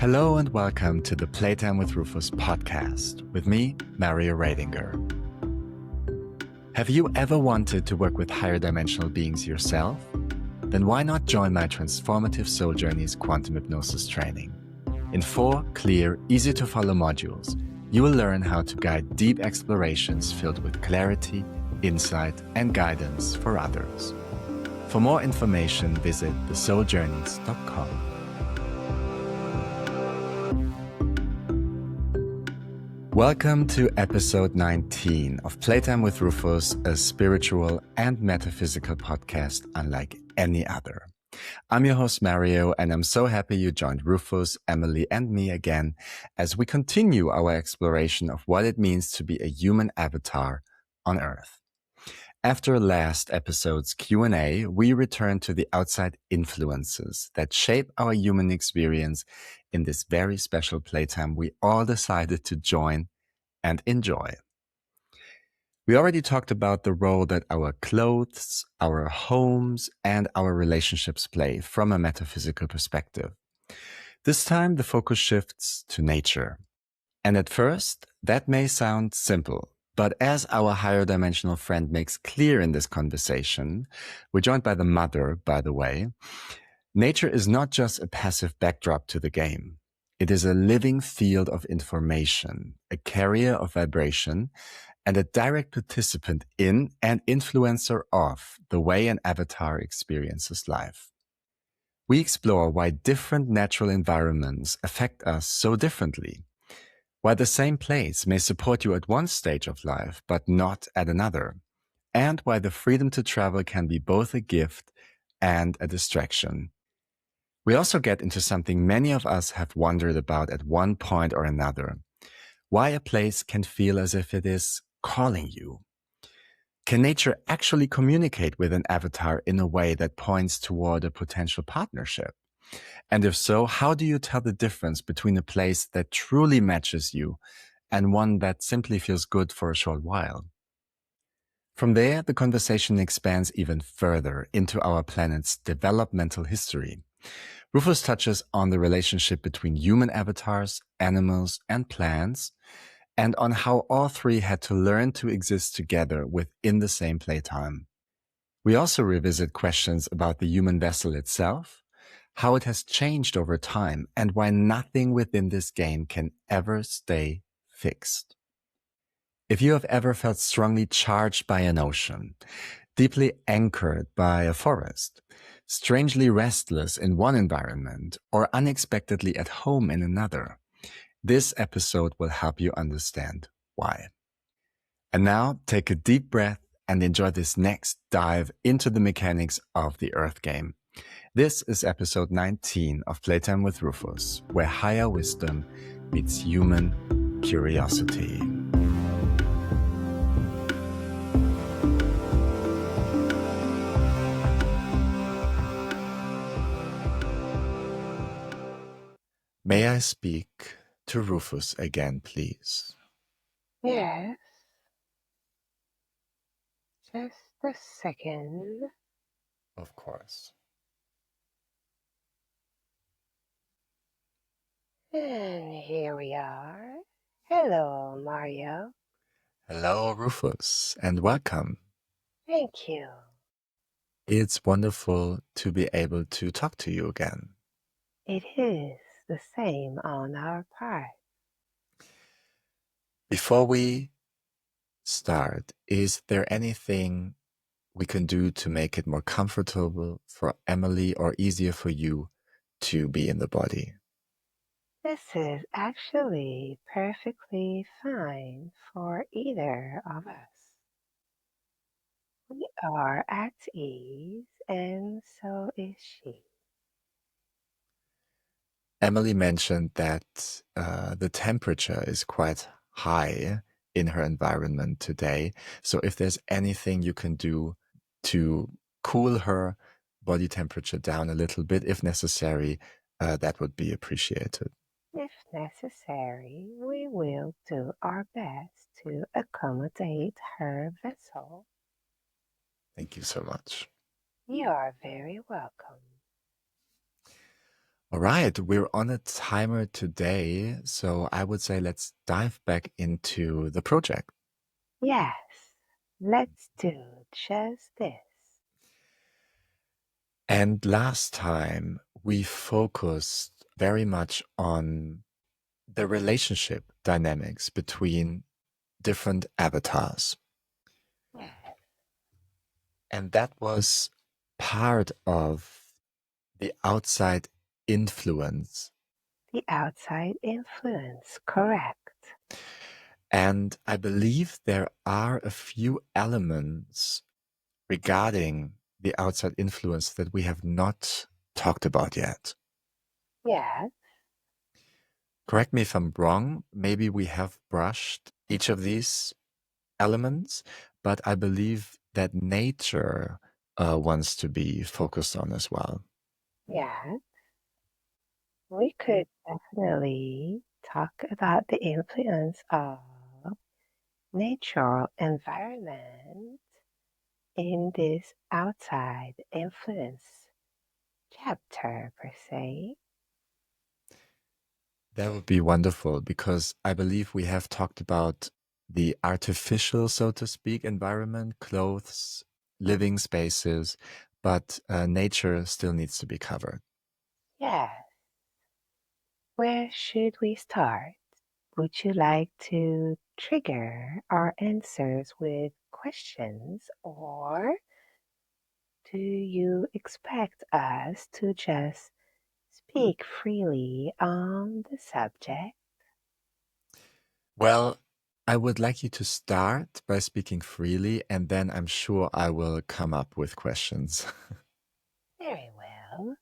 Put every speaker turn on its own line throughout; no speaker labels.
Hello and welcome to the Playtime with Rufus podcast with me, Mario Radinger. Have you ever wanted to work with higher dimensional beings yourself? Then why not join my transformative Soul Journeys quantum hypnosis training? In 4 clear, easy to follow modules, you will learn how to guide deep explorations filled with clarity, insight, and guidance for others. For more information, visit thesouljourneys.com. Welcome to episode 19 of Playtime with Rufus, a spiritual and metaphysical podcast unlike any other. I'm your host Mario, and I'm so happy you joined Rufus, Emily, and me again as we continue our exploration of what it means to be a human avatar on Earth. After last episode's Q&A, we return to the outside influences that shape our human experience in this very special playtime we all decided to join and enjoy. We already talked about the role that our clothes, our homes, and our relationships play from a metaphysical perspective. This time, the focus shifts to nature. And at first, that may sound simple. But as our higher dimensional friend makes clear in this conversation, we're joined by the mother, by the way, nature is not just a passive backdrop to the game. It is a living field of information, a carrier of vibration, and a direct participant in and influencer of the way an avatar experiences life. We explore why different natural environments affect us so differently. Why the same place may support you at one stage of life, but not at another, and why the freedom to travel can be both a gift and a distraction. We also get into something many of us have wondered about at one point or another: why a place can feel as if it is calling you. Can nature actually communicate with an avatar in a way that points toward a potential partnership? And if so, how do you tell the difference between a place that truly matches you and one that simply feels good for a short while? From there, the conversation expands even further into our planet's developmental history. Rufus touches on the relationship between human avatars, animals, and plants, and on how all three had to learn to exist together within the same playtime. We also revisit questions about the human vessel itself, how it has changed over time, and why nothing within this game can ever stay fixed. If you have ever felt strongly charged by an ocean, deeply anchored by a forest, strangely restless in one environment, or unexpectedly at home in another, this episode will help you understand why. And now, take a deep breath and enjoy this next dive into the mechanics of the Earth game. This is episode 19 of Playtime with Rufus, where higher wisdom meets human curiosity. May I speak to Rufus again, please?
Yes, just a second.
Of course.
And here we are. Hello, Mario.
Hello, Rufus, and welcome.
Thank you.
It's wonderful to be able to talk to you again.
It is the same on our part.
Before we start, is there anything we can do to make it more comfortable for Emily or easier for you to be in the body?
This is actually perfectly fine for either of us. We are at ease, and so is she.
Emily mentioned that the temperature is quite high in her environment today. So if there's anything you can do to cool her body temperature down a little bit, if necessary, that would be appreciated.
If necessary, we will do our best to accommodate her vessel.
Thank you so much.
You are very welcome.
All right, we're on a timer today, so I would say let's dive back into the project.
Yes, let's do just this.
And last time we focused very much on the relationship dynamics between different avatars.
Yes,
And that was part of the outside influence.
the outside influence, correct.
And I believe there are a few elements regarding the outside influence that we have not talked about yet.
Yes,
Correct me if I'm wrong. Maybe we have brushed each of these elements, but I believe that nature wants to be focused on as well.
yes. We could definitely talk about the influence of natural environment in this outside influence chapter per se.
That would be wonderful because I believe we have talked about the artificial, so to speak, environment, clothes, living spaces, but nature still needs to be covered.
Yes, where should we start? Would you like to trigger our answers with questions, or do you expect us to just speak freely on the subject?
Well, I would like you to start by speaking freely, and then I'm sure I will come up with questions.
Very well.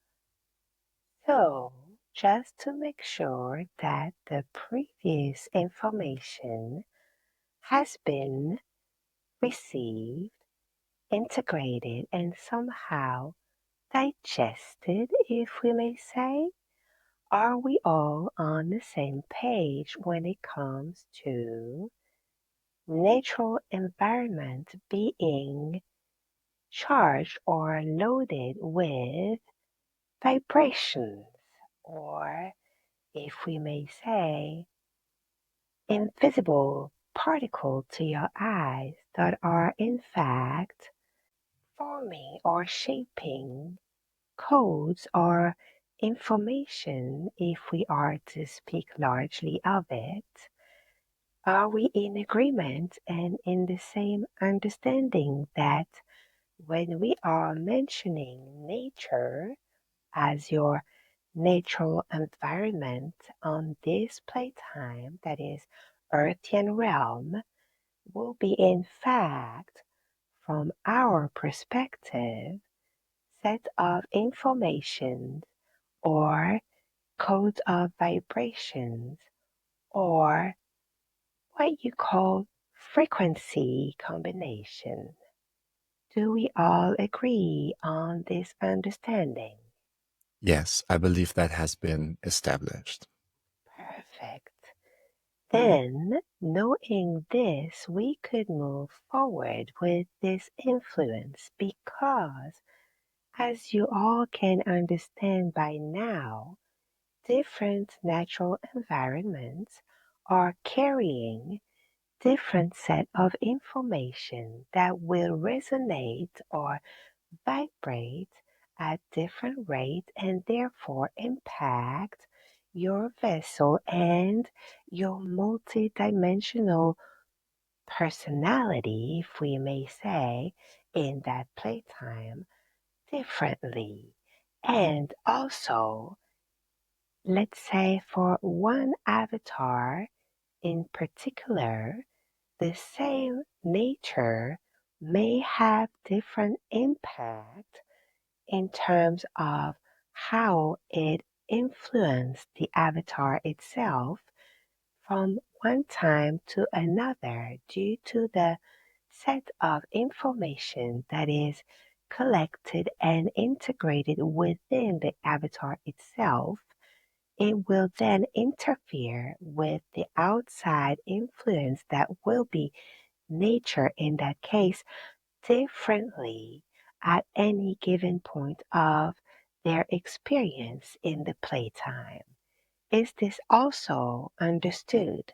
So, just to make sure that the previous information has been received, integrated, and somehow digested, if we may say, are we all on the same page when it comes to natural environment being charged or loaded with vibrations, or if we may say, invisible particles to your eyes that are in fact forming or shaping codes or information, if we are to speak largely of it? Are we in agreement and in the same understanding that when we are mentioning nature as your natural environment on this playtime, that is Earthian realm, will be in fact, from our perspective, set of information or codes of vibrations or what you call frequency combination? Do we all agree on this understanding?
Yes, I believe that has been established.
Perfect. Then, knowing this, we could move forward with this influence because, as you all can understand by now, different natural environments are carrying different set of information that will resonate or vibrate at different rates and therefore impact your vessel and your multidimensional personality, if we may say, in that playtime differently. And also, let's say for one avatar in particular, the same nature may have different impact in terms of how it influenced the avatar itself from one time to another due to the set of information that is collected and integrated within the avatar itself. It will then interfere with the outside influence that will be nature in that case differently at any given point of their experience in the playtime. Is this also understood?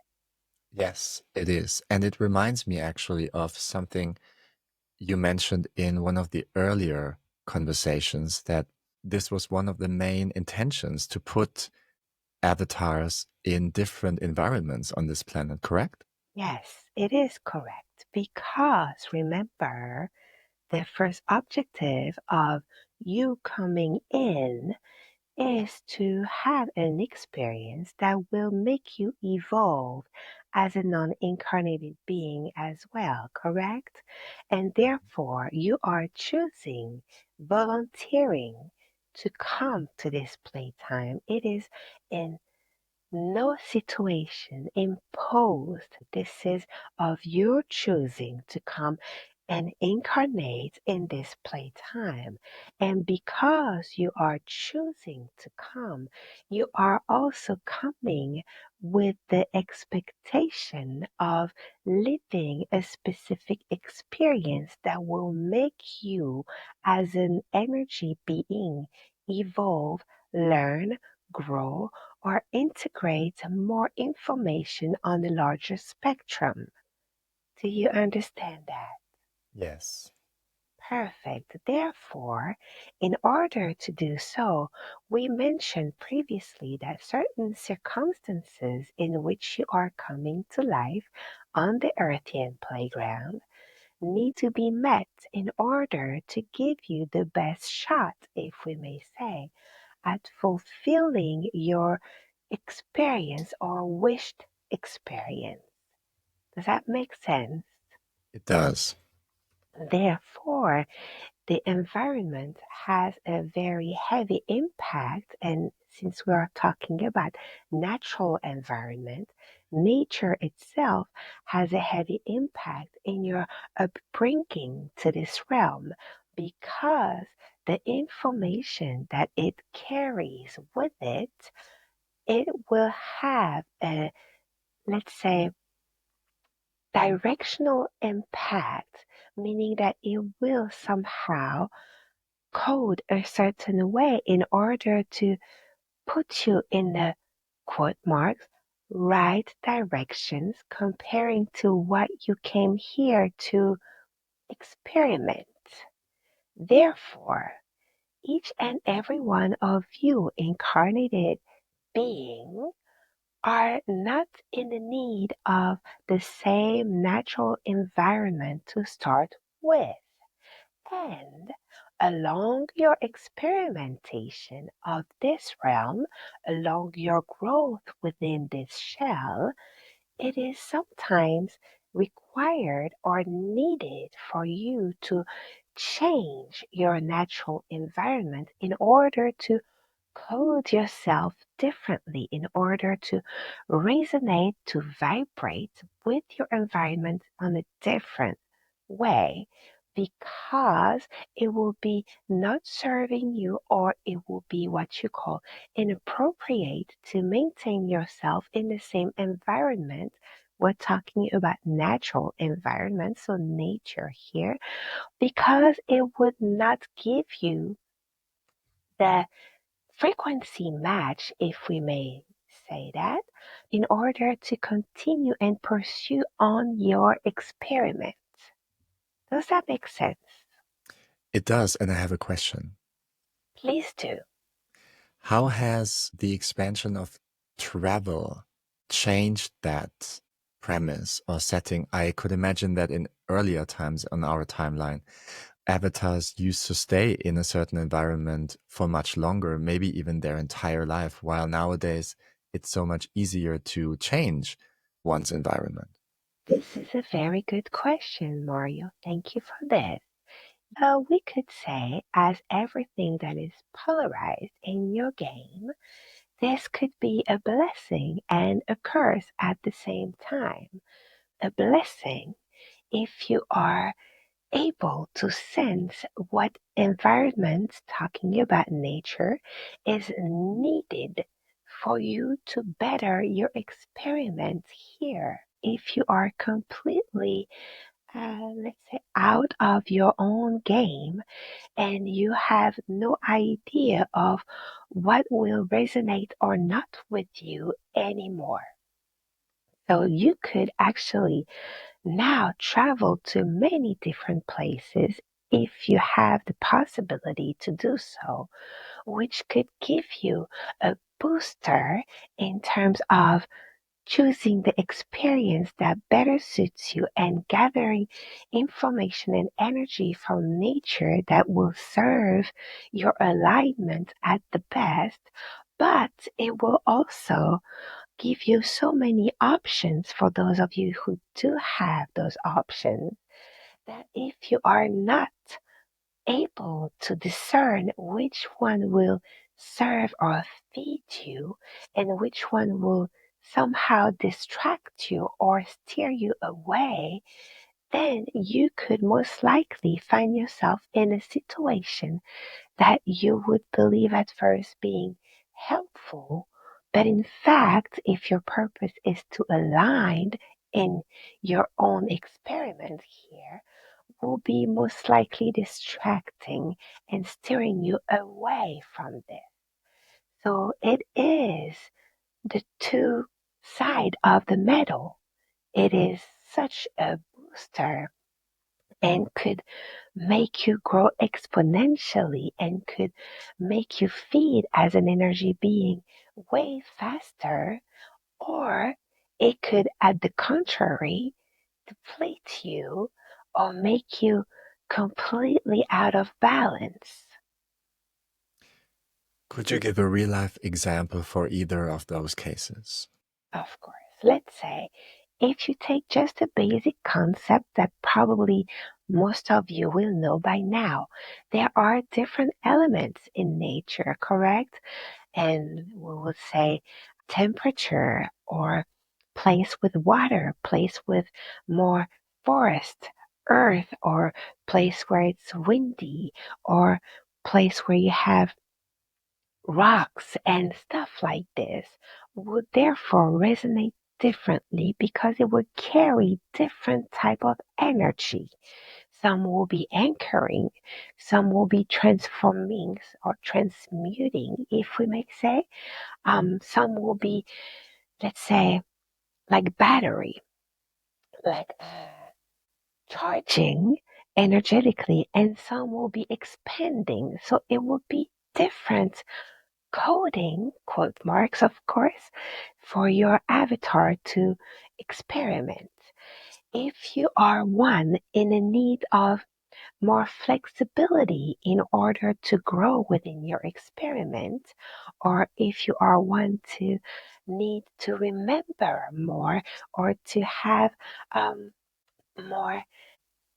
Yes, it is. And it reminds me actually of something you mentioned in one of the earlier conversations, that this was one of the main intentions to put avatars in different environments on this planet, correct?
Yes, it is correct. Because remember, the first objective of you coming in is to have an experience that will make you evolve as a non incarnated being as well, correct? And therefore, you are choosing, volunteering to come to this playtime. It is in no situation imposed. This is of your choosing to come and incarnate in this playtime. And because you are choosing to come, you are also coming with the expectation of living a specific experience that will make you, as an energy being, evolve, learn, grow, or integrate more information on a larger spectrum. Do you understand that?
Yes.
Perfect. Therefore, in order to do so, we mentioned previously that certain circumstances in which you are coming to life on the Earthian playground need to be met in order to give you the best shot, if we may say, at fulfilling your experience or wished experience. Does that make sense?
It does.
Therefore, the environment has a very heavy impact. And since we are talking about natural environment, nature itself has a heavy impact in your upbringing to this realm because the information that it carries with it, it will have a, let's say, directional impact, meaning that it will somehow code a certain way in order to put you in the quote marks right directions comparing to what you came here to experiment. Therefore, each and every one of you incarnated beings are not in the need of the same natural environment to start with. And along your experimentation of this realm, along your growth within this shell, it is sometimes required or needed for you to change your natural environment in order to code yourself differently, in order to resonate, to vibrate with your environment on a different way, because it will be not serving you, or it will be what you call inappropriate to maintain yourself in the same environment. We're talking about natural environment, so nature here, because it would not give you the frequency match, if we may say that, in order to continue and pursue on your experiment. Does that make sense?
It does. And I have a question.
Please do.
How has the expansion of travel changed that premise or setting? I could imagine that in earlier times on our timeline, avatars used to stay in a certain environment for much longer, maybe even their entire life, while nowadays it's so much easier to change one's environment.
This is a very good question, Mario. Thank you for this. We could say, as everything that is polarized in your game, this could be a blessing and a curse at the same time. A blessing if you are able to sense what environment, talking about nature, is needed for you to better your experiment here. If you are completely let's say, out of your own game and you have no idea of what will resonate or not with you anymore. So you could actually now travel to many different places if you have the possibility to do so, which could give you a booster in terms of choosing the experience that better suits you and gathering information and energy from nature that will serve your alignment at the best. But it will also give you so many options for those of you who do have those options that if you are not able to discern which one will serve or feed you and which one will somehow distract you or steer you away, then you could most likely find yourself in a situation that you would believe at first being helpful. But in fact, if your purpose is to align in your own experiment here, will be most likely distracting and steering you away from this. So it is the two side of the medal. It is such a booster and could make you grow exponentially and could make you feed as an energy being way faster, or it could, at the contrary, deplete you or make you completely out of balance.
Could you give a real life example for either of those cases?
Of course, let's say if you take just a basic concept that probably most of you will know by now, there are different elements in nature, correct? And we would say temperature or place with water, place with more forest, earth, or place where it's windy, or place where you have rocks and stuff like this would therefore resonate differently because it would carry different type of energy. Some will be anchoring, some will be transforming or transmuting, if we may say. Some will be, let's say, like battery, like charging energetically, and some will be expanding. So it will be different coding, quote marks, of course, for your avatar to experiment. If you are one in a need of more flexibility in order to grow within your experiment, or if you are one to need to remember more or to have more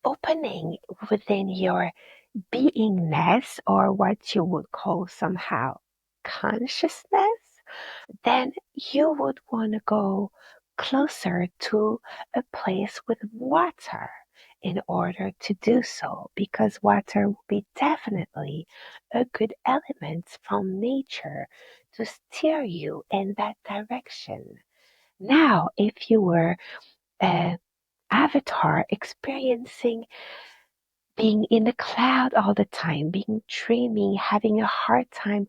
opening within your beingness or what you would call somehow consciousness, then you would want to go closer to a place with water in order to do so, because water will be definitely a good element from nature to steer you in that direction. Now, if you were an avatar experiencing being in the cloud all the time, being dreaming, having a hard time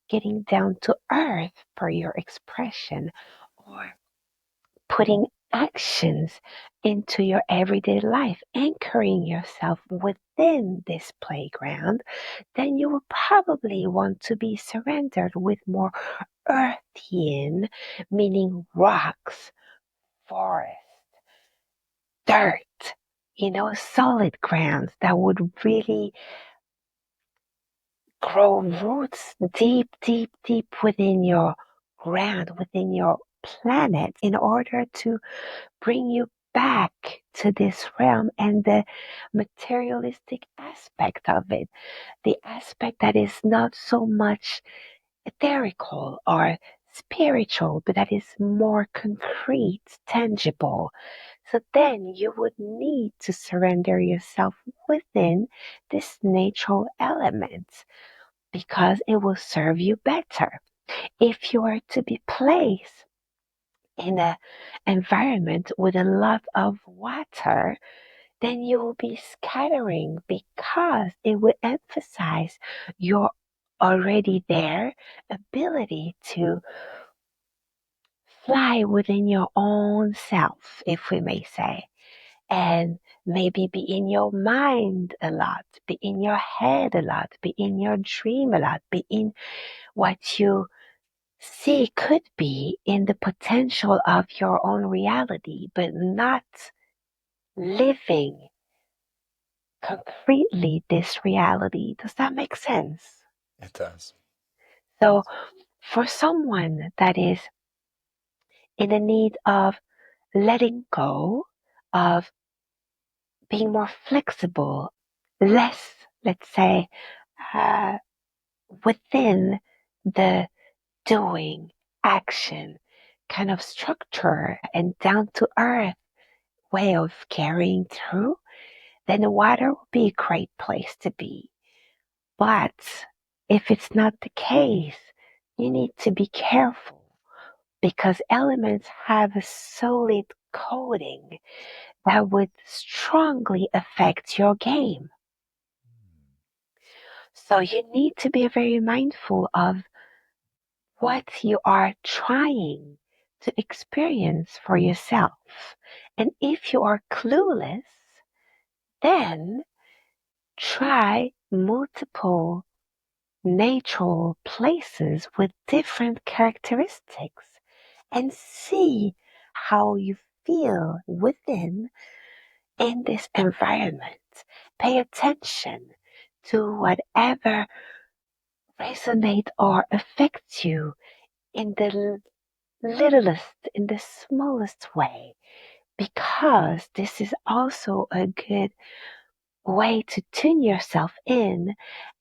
getting down to earth per your expression, or putting actions into your everyday life, anchoring yourself within this playground, then you will probably want to be surrendered with more Earthian, meaning rocks, forest, dirt, solid grounds that would really grow roots deep, deep, deep within your ground, within your planet, in order to bring you back to this realm and the materialistic aspect of it, the aspect that is not so much etherical or spiritual, but that is more concrete, tangible. So then you would need to surrender yourself within this natural element because it will serve you better. If you are to be placed in an environment with a lot of water, then you will be scattering because it will emphasize your already there ability to fly within your own self, if we may say, and maybe be in your mind a lot, be in your head a lot, be in your dream a lot, be in what you see could be in the potential of your own reality, but not living concretely this reality. Does that make sense?
It does.
So for someone that is in the need of letting go, of being more flexible, less, let's say, uh, within the doing, action kind of structure and down to earth way of carrying through, then the water will be a great place to be. But if it's not the case, you need to be careful because elements have a solid coding that would strongly affect your game. So you need to be very mindful of what you are trying to experience for yourself. And if you are clueless, then try multiple natural places with different characteristics and see how you feel within in this environment. Pay attention to whatever resonate or affects you in the littlest, in the smallest way, because this is also a good way to tune yourself in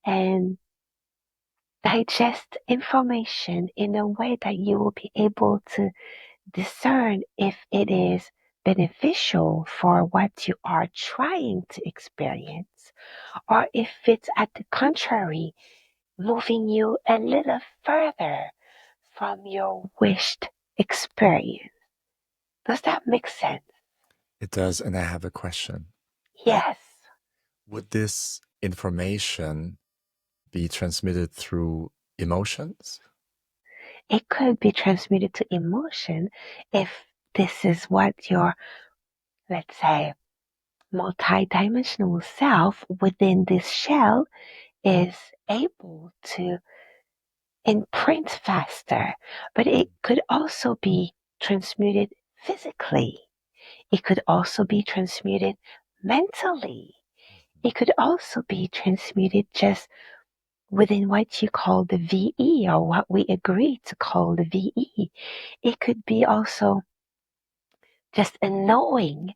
and digest information in a way that you will be able to discern if it is beneficial for what you are trying to experience, or if it's at the contrary, moving you a little further from your wished experience. Does that make sense?
It does. And I have a question.
Yes.
Would this information be transmitted through emotions?
It could be transmitted to emotion if this is what your, let's say, multidimensional self within this shell is able to imprint faster. But it could also be transmuted physically. It could also be transmuted mentally. It could also be transmuted just within what you call the VE or what we agree to call the VE. It could be also just a knowing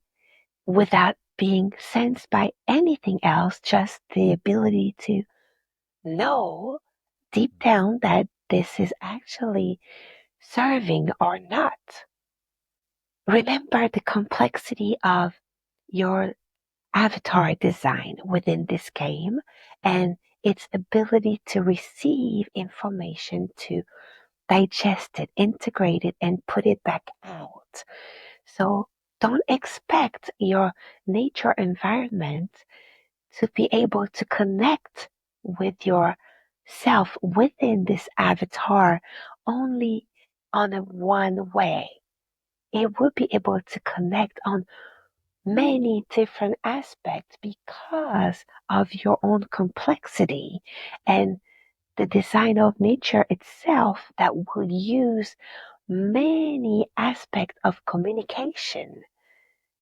without being sensed by anything else, just the ability to know deep down that this is actually serving or not. Remember the complexity of your avatar design within this game and its ability to receive information, to digest it, integrate it, and put it back out. So don't expect your nature environment to be able to connect with yourself within this avatar only on a one way. It will be able to connect on many different aspects because of your own complexity and the design of nature itself that will use many aspects of communication,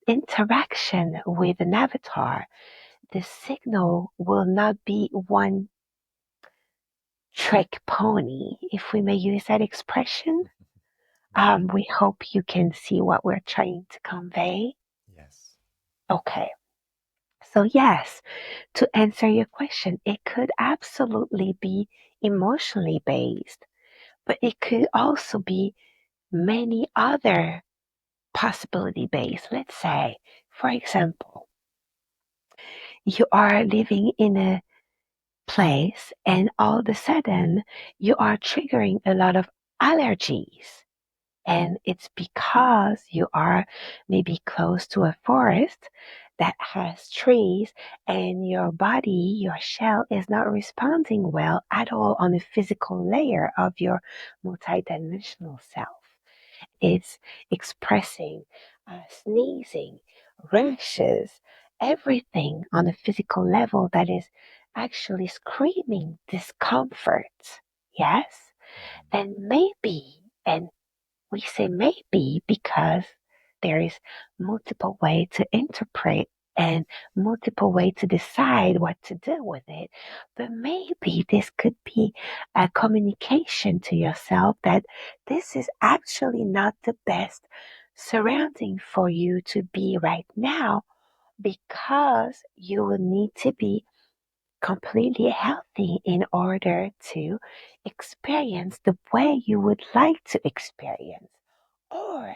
interaction with an avatar. The signal will not be one trick pony, if we may use that expression. We hope you can see what we're trying to convey.
Yes.
Okay. So yes, to answer your question, it could absolutely be emotionally based, but it could also be many other possibility based. Let's say, for example, you are living in a place and all of a sudden you are triggering a lot of allergies. And it's because you are maybe close to a forest that has trees and your body, your shell is not responding well at all on the physical layer of your multidimensional self. It's expressing sneezing, rashes, everything on a physical level that is actually screaming discomfort. Yes? Then maybe, and we say maybe because there is multiple way to interpret and multiple way to decide what to do with it. But maybe this could be a communication to yourself that this is actually not the best surrounding for you to be right now because you will need to be completely healthy in order to experience the way you would like to experience. Or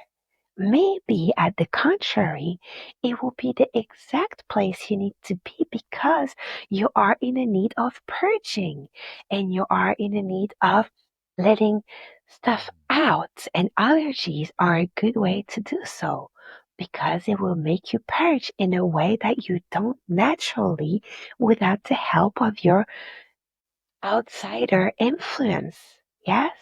maybe at the contrary, it will be the exact place you need to be because you are in a need of purging and you are in a need of letting stuff out. And allergies are a good way to do so because it will make you purge in a way that you don't naturally without the help of your outsider influence. Yes?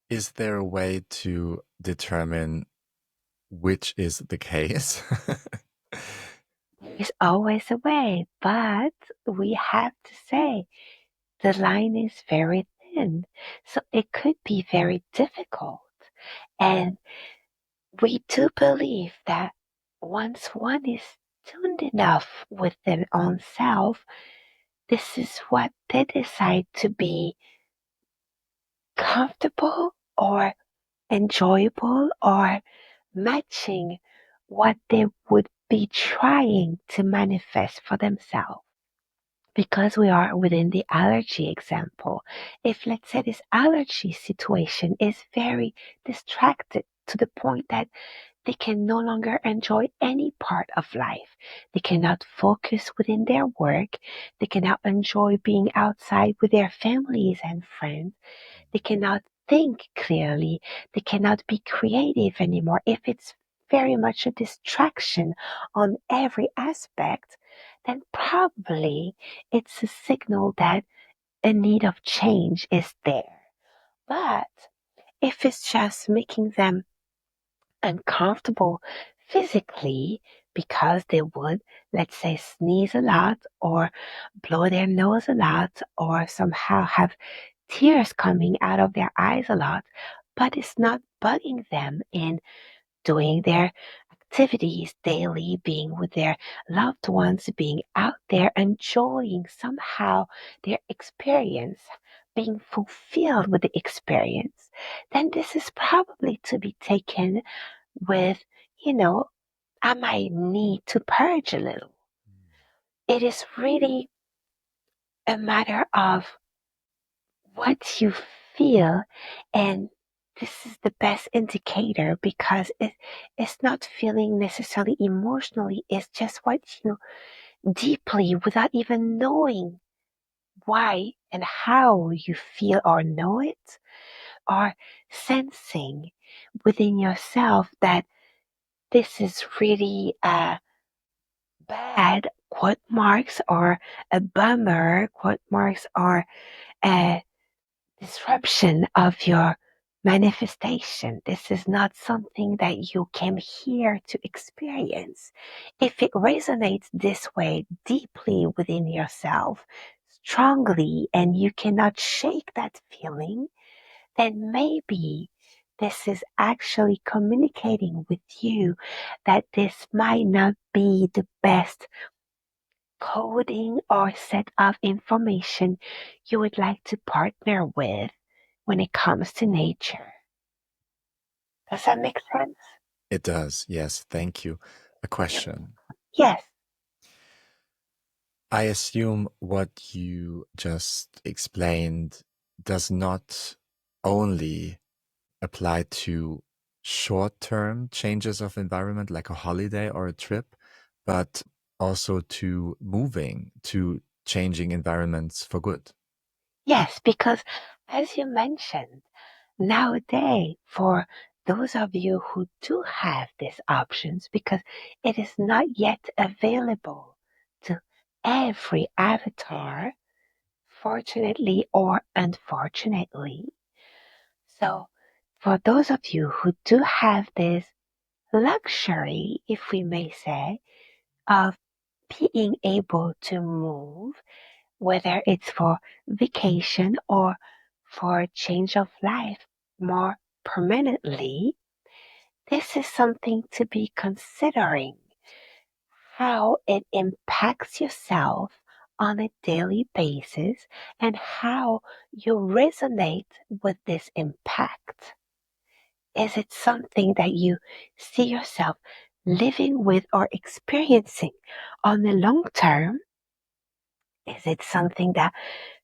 Is there a way to determine which is the case?
There's always a way, but we have to say the line is very thin. So it could be very difficult. And we do believe that once one is tuned enough with their own self, this is what they decide to be comfortable or enjoyable or matching what they would be trying to manifest for themselves. Because we are within the allergy example, if let's say this allergy situation is very distracted to the point that they can no longer enjoy any part of life. They cannot focus within their work. They cannot enjoy being outside with their families and friends. They cannot think clearly. They cannot be creative anymore. If it's very much a distraction on every aspect, then probably it's a signal that a need of change is there. But if it's just making them uncomfortable physically because they would, let's say, sneeze a lot or blow their nose a lot or somehow have tears coming out of their eyes a lot, but it's not bugging them in doing their activities daily, being with their loved ones, being out there, enjoying somehow their experience, being fulfilled with the experience, then this is probably to be taken with, you know, I might need to purge a little. It is really a matter of what you feel, and this is the best indicator because it's not feeling necessarily emotionally, it's just what you deeply without even knowing why and how you feel or know it, or sensing within yourself that this is really bad quote marks or a bummer quote marks or a disruption of your manifestation. This is not something that you came here to experience. If it resonates this way deeply within yourself, strongly, and you cannot shake that feeling, then maybe this is actually communicating with you that this might not be the best coding or set of information you would like to partner with when it comes to nature. Does that make sense?
It does. Yes. Thank you. A question.
Yes.
I assume what you just explained does not only apply to short-term changes of environment like a holiday or a trip, but also to moving, to changing environments for good.
Yes, because as you mentioned, nowadays for those of you who do have these options, because it is not yet available to every avatar, fortunately or unfortunately. So, for those of you who do have this luxury, if we may say, of being able to move, whether it's for vacation or for change of life more permanently, this is something to be considering, how it impacts yourself on a daily basis and how you resonate with this impact. Is it something that you see yourself living with or experiencing on the long term? Is it something that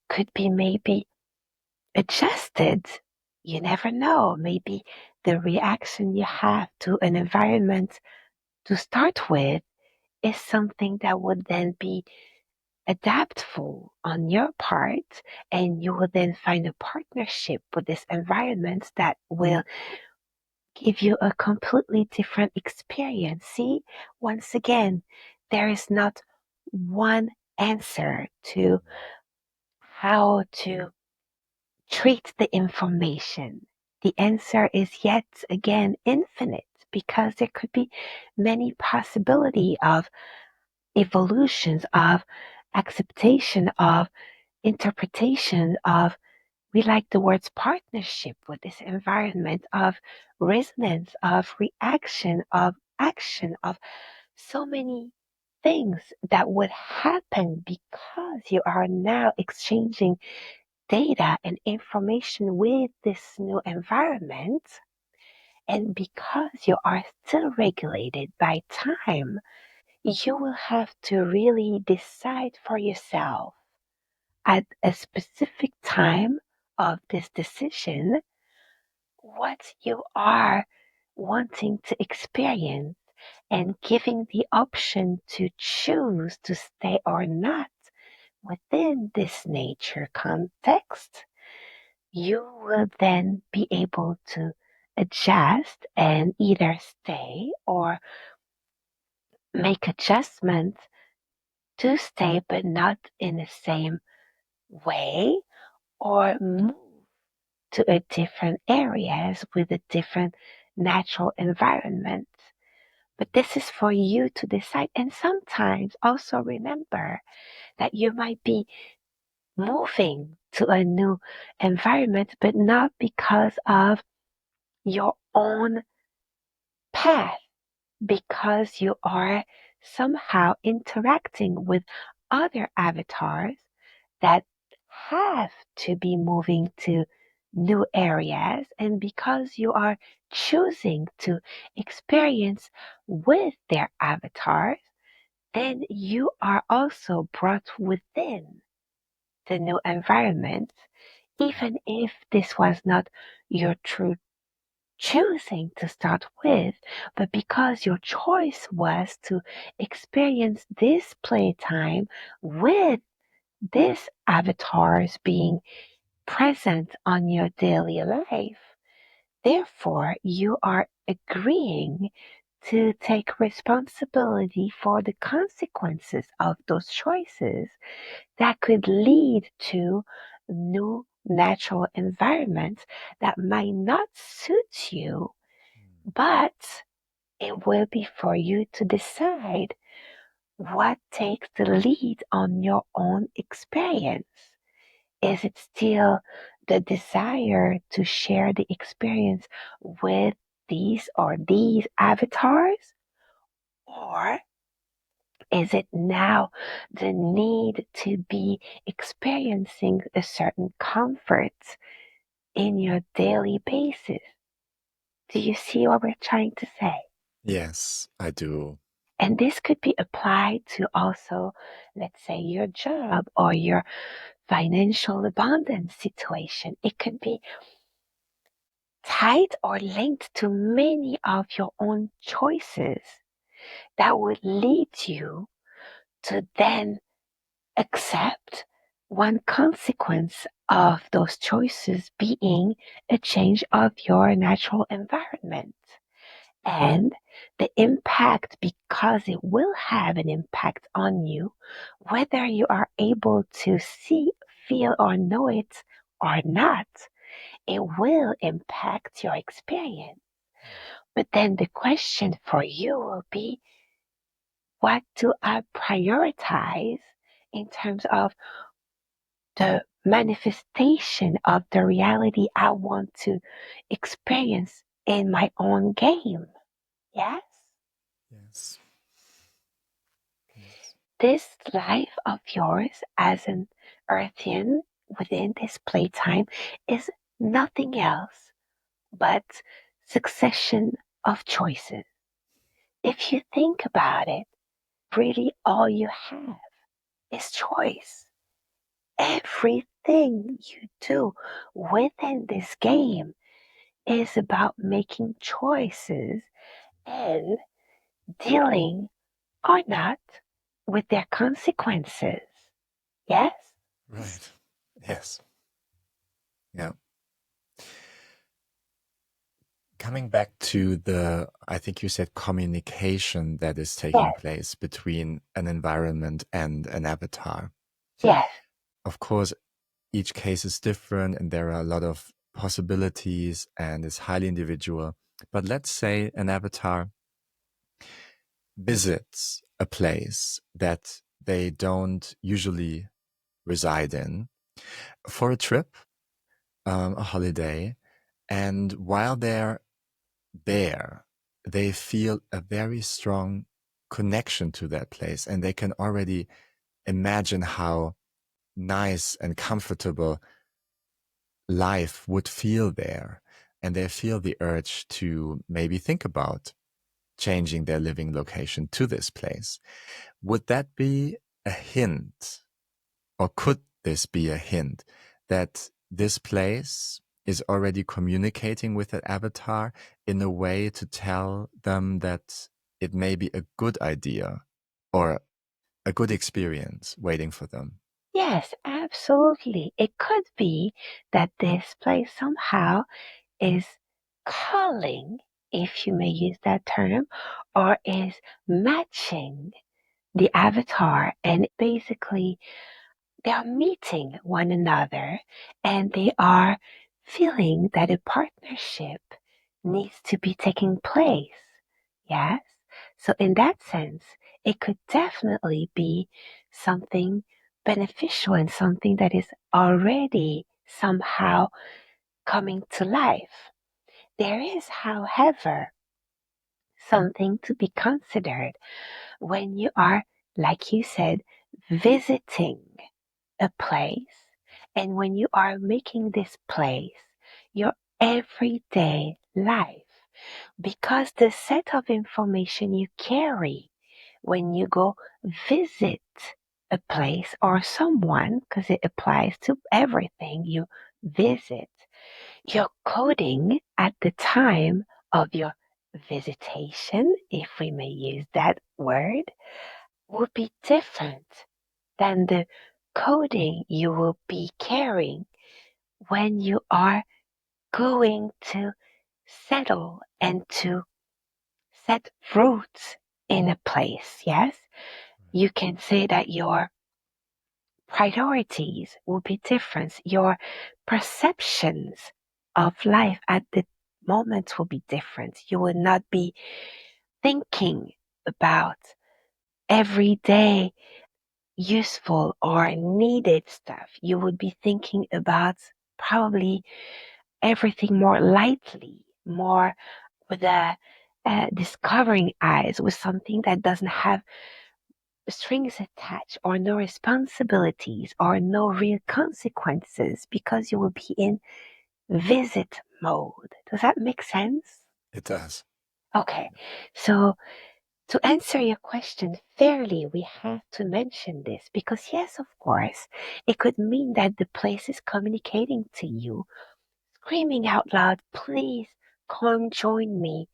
could be maybe adjusted? You never know. Maybe the reaction you have to an environment to start with is something that would then be adaptable on your part, and you will then find a partnership with this environment that will give you a completely different experience. See, once again, there is not one answer to how to treat the information. The answer is yet again infinite, because there could be many possibility of evolutions, of acceptation, of interpretation, of, we like the words partnership with this environment, of resonance, of reaction, of action, of so many things that would happen because you are now exchanging data and information with this new environment, and because you are still regulated by time, you will have to really decide for yourself at a specific time of this decision what you are wanting to experience, and giving the option to choose to stay or not within this nature context. You will then be able to adjust and either stay or make adjustments to stay, but not in the same way, or move to a different areas with a different natural environment. But this is for you to decide. And sometimes also remember that you might be moving to a new environment, but not because of your own path, because you are somehow interacting with other avatars that have to be moving to new areas, and because you are choosing to experience with their avatars, then you are also brought within the new environment, even if this was not your true choosing to start with, but because your choice was to experience this playtime with these avatars being present on your daily life. Therefore, you are agreeing to take responsibility for the consequences of those choices that could lead to new natural environments that might not suit you, but it will be for you to decide what takes the lead on your own experience. Is it still the desire to share the experience with these avatars? Or is it now the need to be experiencing a certain comfort in your daily basis? Do you see what we're trying to say?
Yes, I do.
And this could be applied to also, let's say, your job or your financial abundance situation. It could be tied or linked to many of your own choices that would lead you to then accept one consequence of those choices being a change of your natural environment. And the impact, because it will have an impact on you, whether you are able to see, feel, or know it or not, it will impact your experience. But then the question for you will be, what do I prioritize in terms of the manifestation of the reality I want to experience in my own game? Yes?
Yes. Yes.
This life of yours as an Earthian within this playtime is nothing else but succession of choices. If you think about it, really all you have is choice. Everything you do within this game is about making choices and dealing or not with their consequences. Yes?
Right. Yes. Yeah. Coming back to I think you said communication that is taking
Yes,
place between an environment and an avatar.
yes,
Of course, each case is different and there are a lot of possibilities and it's highly individual. But let's say an avatar visits a place that they don't usually reside in for a trip, a holiday, and while they're there, they feel a very strong connection to that place and they can already imagine how nice and comfortable life would feel there. And they feel the urge to maybe think about changing their living location to this place. Would that be a hint, or could this be a hint that this place is already communicating with that avatar in a way to tell them that it may be a good idea or a good experience waiting for them?
yes, absolutely. It could be that this place somehow is calling, if you may use that term, or is matching the avatar, and basically they are meeting one another and they are feeling that a partnership needs to be taking place. Yes? So, in that sense, it could definitely be something beneficial and something that is already somehow coming to life. There is, however, something to be considered when you are, like you said, visiting a place, and when you are making this place your everyday life, because the set of information you carry when you go visit a place or someone, because it applies to everything you visit, your coding at the time of your visitation, if we may use that word, would be different than the coding you will be carrying when you are going to settle and to set roots in a place. Yes, you can say that your priorities will be different. Your perceptions of life at the moment will be different. You will not be thinking about everyday useful or needed stuff. You would be thinking about probably everything more lightly, more with a discovering eyes, with something that doesn't have strings attached or no responsibilities or no real consequences, because you will be in visit mode. Does that make sense?
It does.
Okay, so to answer your question fairly, we have to mention this because, yes, of course, it could mean that the place is communicating to you, screaming out loud, please come join me.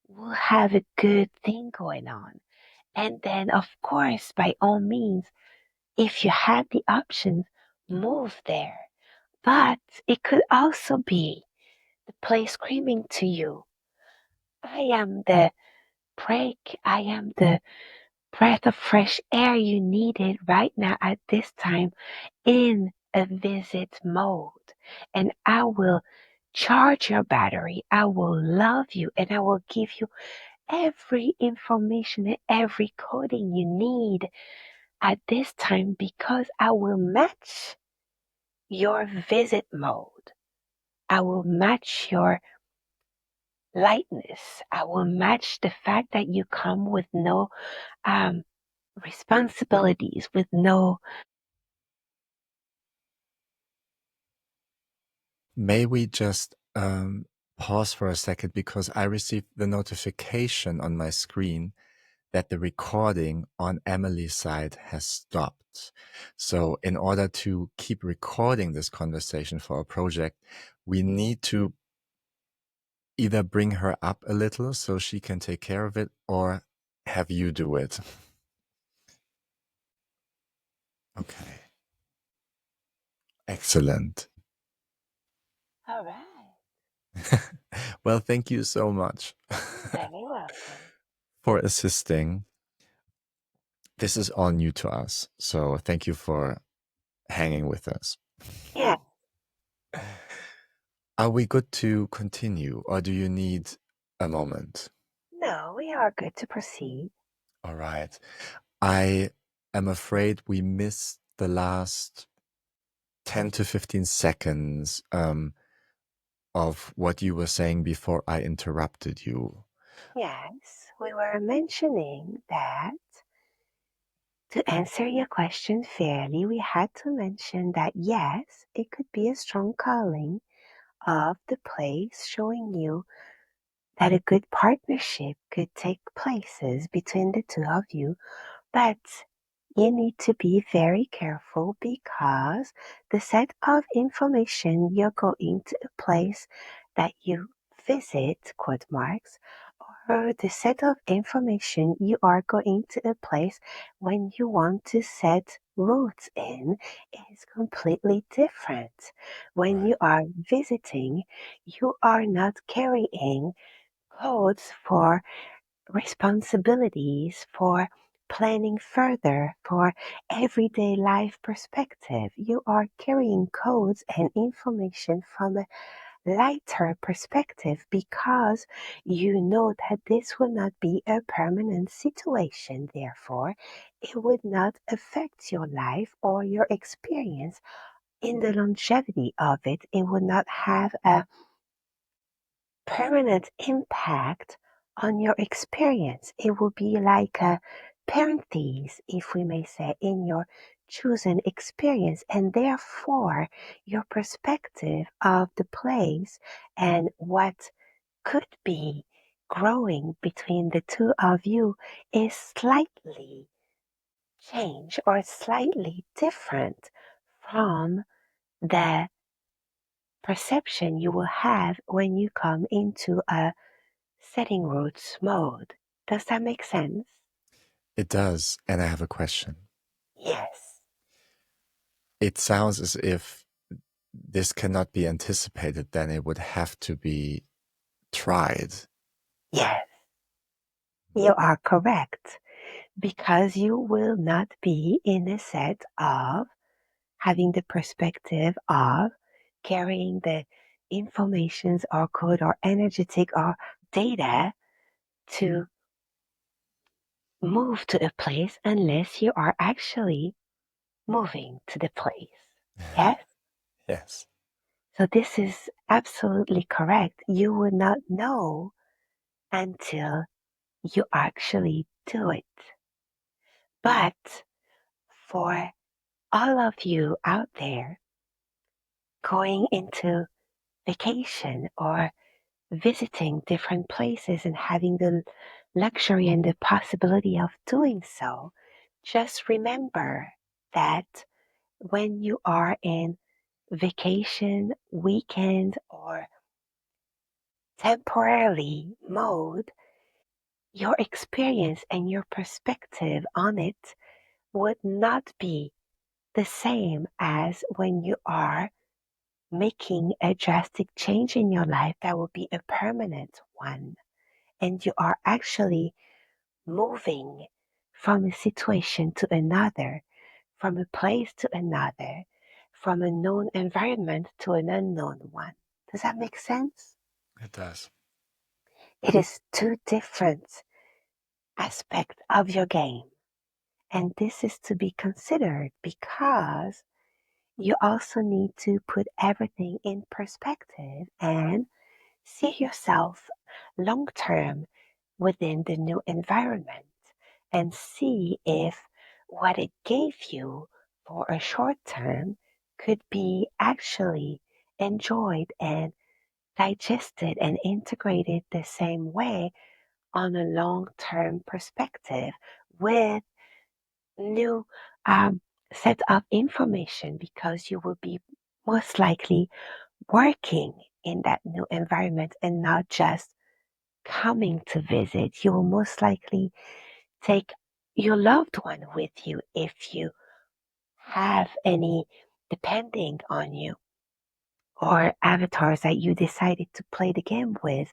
We'll have a good thing going on. And then, of course, by all means, if you have the options, move there. But it could also be the place screaming to you, I am the break, I am the breath of fresh air you needed right now at this time in a visit mode. And I will charge your battery. I will love you and I will give you every information and every coding you need at this time because I will match your visit mode. I will match your lightness. I will match the fact that you come with no um, responsibilities, with no.
May we just pause for a second because I received the notification on my screen that the recording on Emily's side has stopped. So in order to keep recording this conversation for our project, we need to either bring her up a little so she can take care of it or have you do it. Okay. Excellent.
All right.
Well, thank you so much
Very welcome.
for assisting. This is all new to us, so thank you for hanging with us.
Yeah.
Are we good to continue, or do you need a moment?
No, we are good to proceed.
All right. I am afraid we missed the last 10 to 15 seconds of what you were saying before I interrupted you.
Yes, we were mentioning that to answer your question fairly, we had to mention that yes, it could be a strong calling of the place showing you that a good partnership could take places between the two of you, but you need to be very careful because the set of information you're going to a place that you visit, quote marks, or the set of information you are going to a place when you want to set roots in is completely different. When
Right.
you are visiting, you are not carrying codes for responsibilities, for planning further, for everyday life perspective. You are carrying codes and information from a lighter perspective because you know that this will not be a permanent situation. Therefore, it would not affect your life or your experience in the longevity of it. It would not have a permanent impact on your experience. It will be like a parenthesis, if we may say, in your chosen experience, and therefore your perspective of the place and what could be growing between the two of you is slightly changed or slightly different from the perception you will have when you come into a setting roots mode. Does that make sense?
It does, and I have a question.
Yes.
It sounds as if this cannot be anticipated, then it would have to be tried.
Yes, you are correct. Because you will not be in a set of having the perspective of carrying the informations or code or energetic or data to move to a place unless you are actually moving to the place. Yes?
Yes.
So this is absolutely correct. You would not know until you actually do it. But for all of you out there going into vacation or visiting different places and having the luxury and the possibility of doing so, just remember that when you are in vacation, weekend, or temporarily mode, your experience and your perspective on it would not be the same as when you are making a drastic change in your life that will be a permanent one. And you are actually moving from a situation to another, from a place to another, from a known environment to an unknown one. Does that make sense?
It does.
It is two different aspects of your game. And this is to be considered because you also need to put everything in perspective and see yourself long term within the new environment and see if what it gave you for a short term could be actually enjoyed and digested and integrated the same way on a long term perspective with new set of information, because you will be most likely working in that new environment and not just coming to visit. You will most likely take your loved one with you if you have any depending on you, or avatars that you decided to play the game with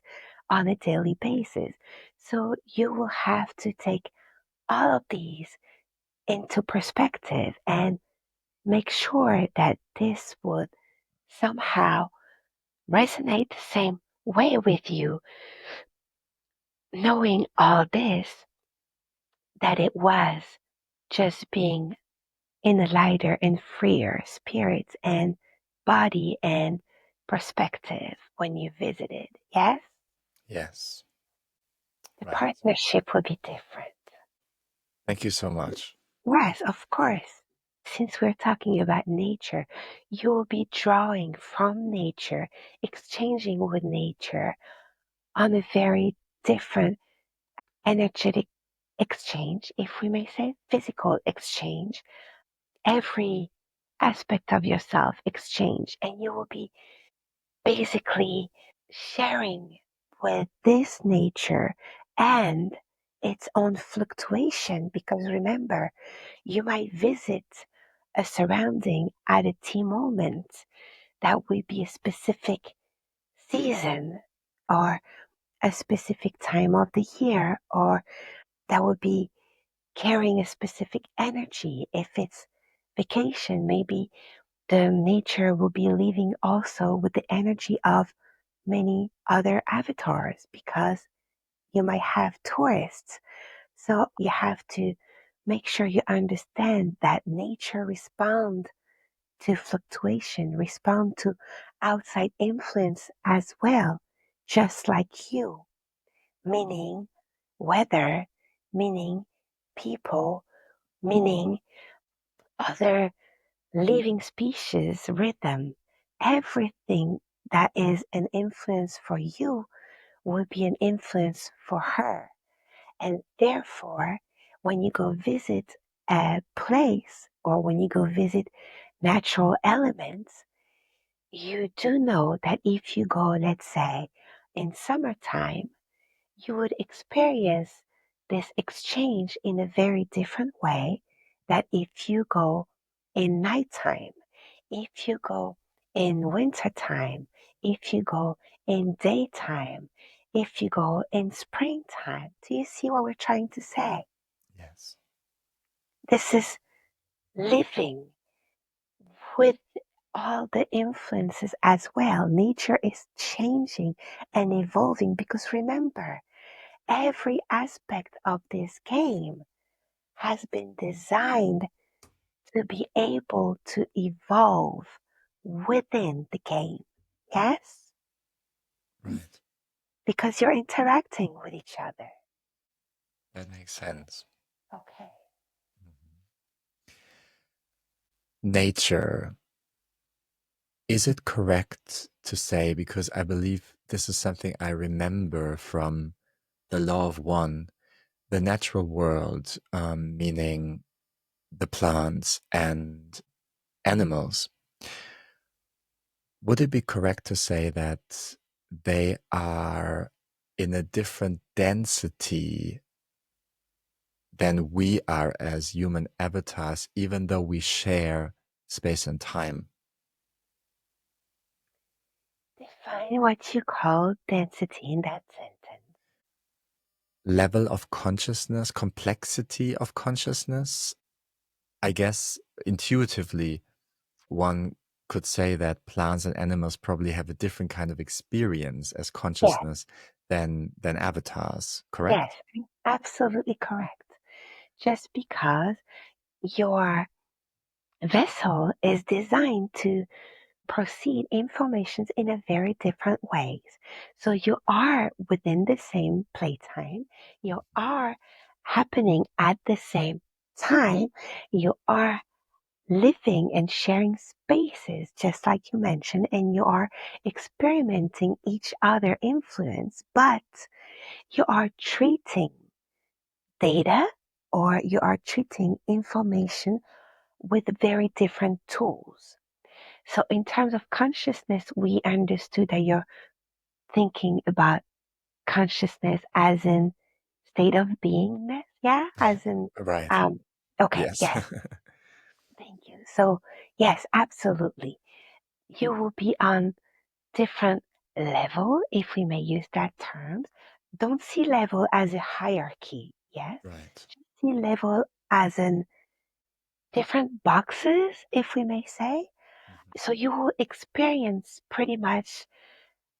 on a daily basis. So you will have to take all of these into perspective and make sure that this would somehow resonate the same way with you, knowing all this, that it was just being in a lighter and freer spirit and body and perspective when you visited. Yes?
Yes.
The
Right.
partnership would be different.
Thank you so much.
Yes, of course. Since we're talking about nature, you will be drawing from nature, exchanging with nature on a very different energetic exchange, if we may say, physical exchange, every aspect of yourself exchange, and you will be basically sharing with this nature and its own fluctuation, because remember, you might visit a surrounding at a T moment that would be a specific season or a specific time of the year, or that would be carrying a specific energy. If it's vacation, maybe the nature will be leaving also with the energy of many other avatars, because you might have tourists. So you have to make sure you understand that nature responds to fluctuation, respond to outside influence as well, just like you, meaning weather, meaning people, meaning other living species, rhythm. Everything that is an influence for you will be an influence for her. And therefore, when you go visit a place or when you go visit natural elements, you do know that if you go, let's say, in summertime, you would experience this exchange in a very different way that if you go in nighttime, if you go in wintertime, if you go in daytime, if you go in springtime. Do you see what we're trying to say?
Yes.
This is living with all the influences as well. Nature is changing and evolving, because remember, every aspect of this game has been designed to be able to evolve within the game. Yes?
Right.
Because you're interacting with each other.
That makes sense.
Okay.
Nature. Is it correct to say, because I believe this is something I remember from the Law of One, the natural world, meaning the plants and animals, would it be correct to say that they are in a different density than we are as human avatars, even though we share space and time.
Define what you call density in that sentence.
Level of consciousness, complexity of consciousness. I guess intuitively, one could say that plants and animals probably have a different kind of experience as
Yes,
consciousness than avatars, correct?
yes, absolutely correct. Just because your vessel is designed to proceed informations in a very different ways. So you are within the same playtime, you are happening at the same time, you are living and sharing spaces, just like you mentioned, and you are experimenting each other influence, but you are treating data or you are treating information with very different tools. So in terms of consciousness, we understood that you're thinking about consciousness as in state of beingness. Yeah, as in,
Right.
um, okay,
Yes.
yes, thank you. So yes, absolutely. You will be on different level, if we may use that term. Don't see level as a hierarchy, yes?
Right.
See level as in different boxes, if we may say.
Mhm.
So you will experience pretty much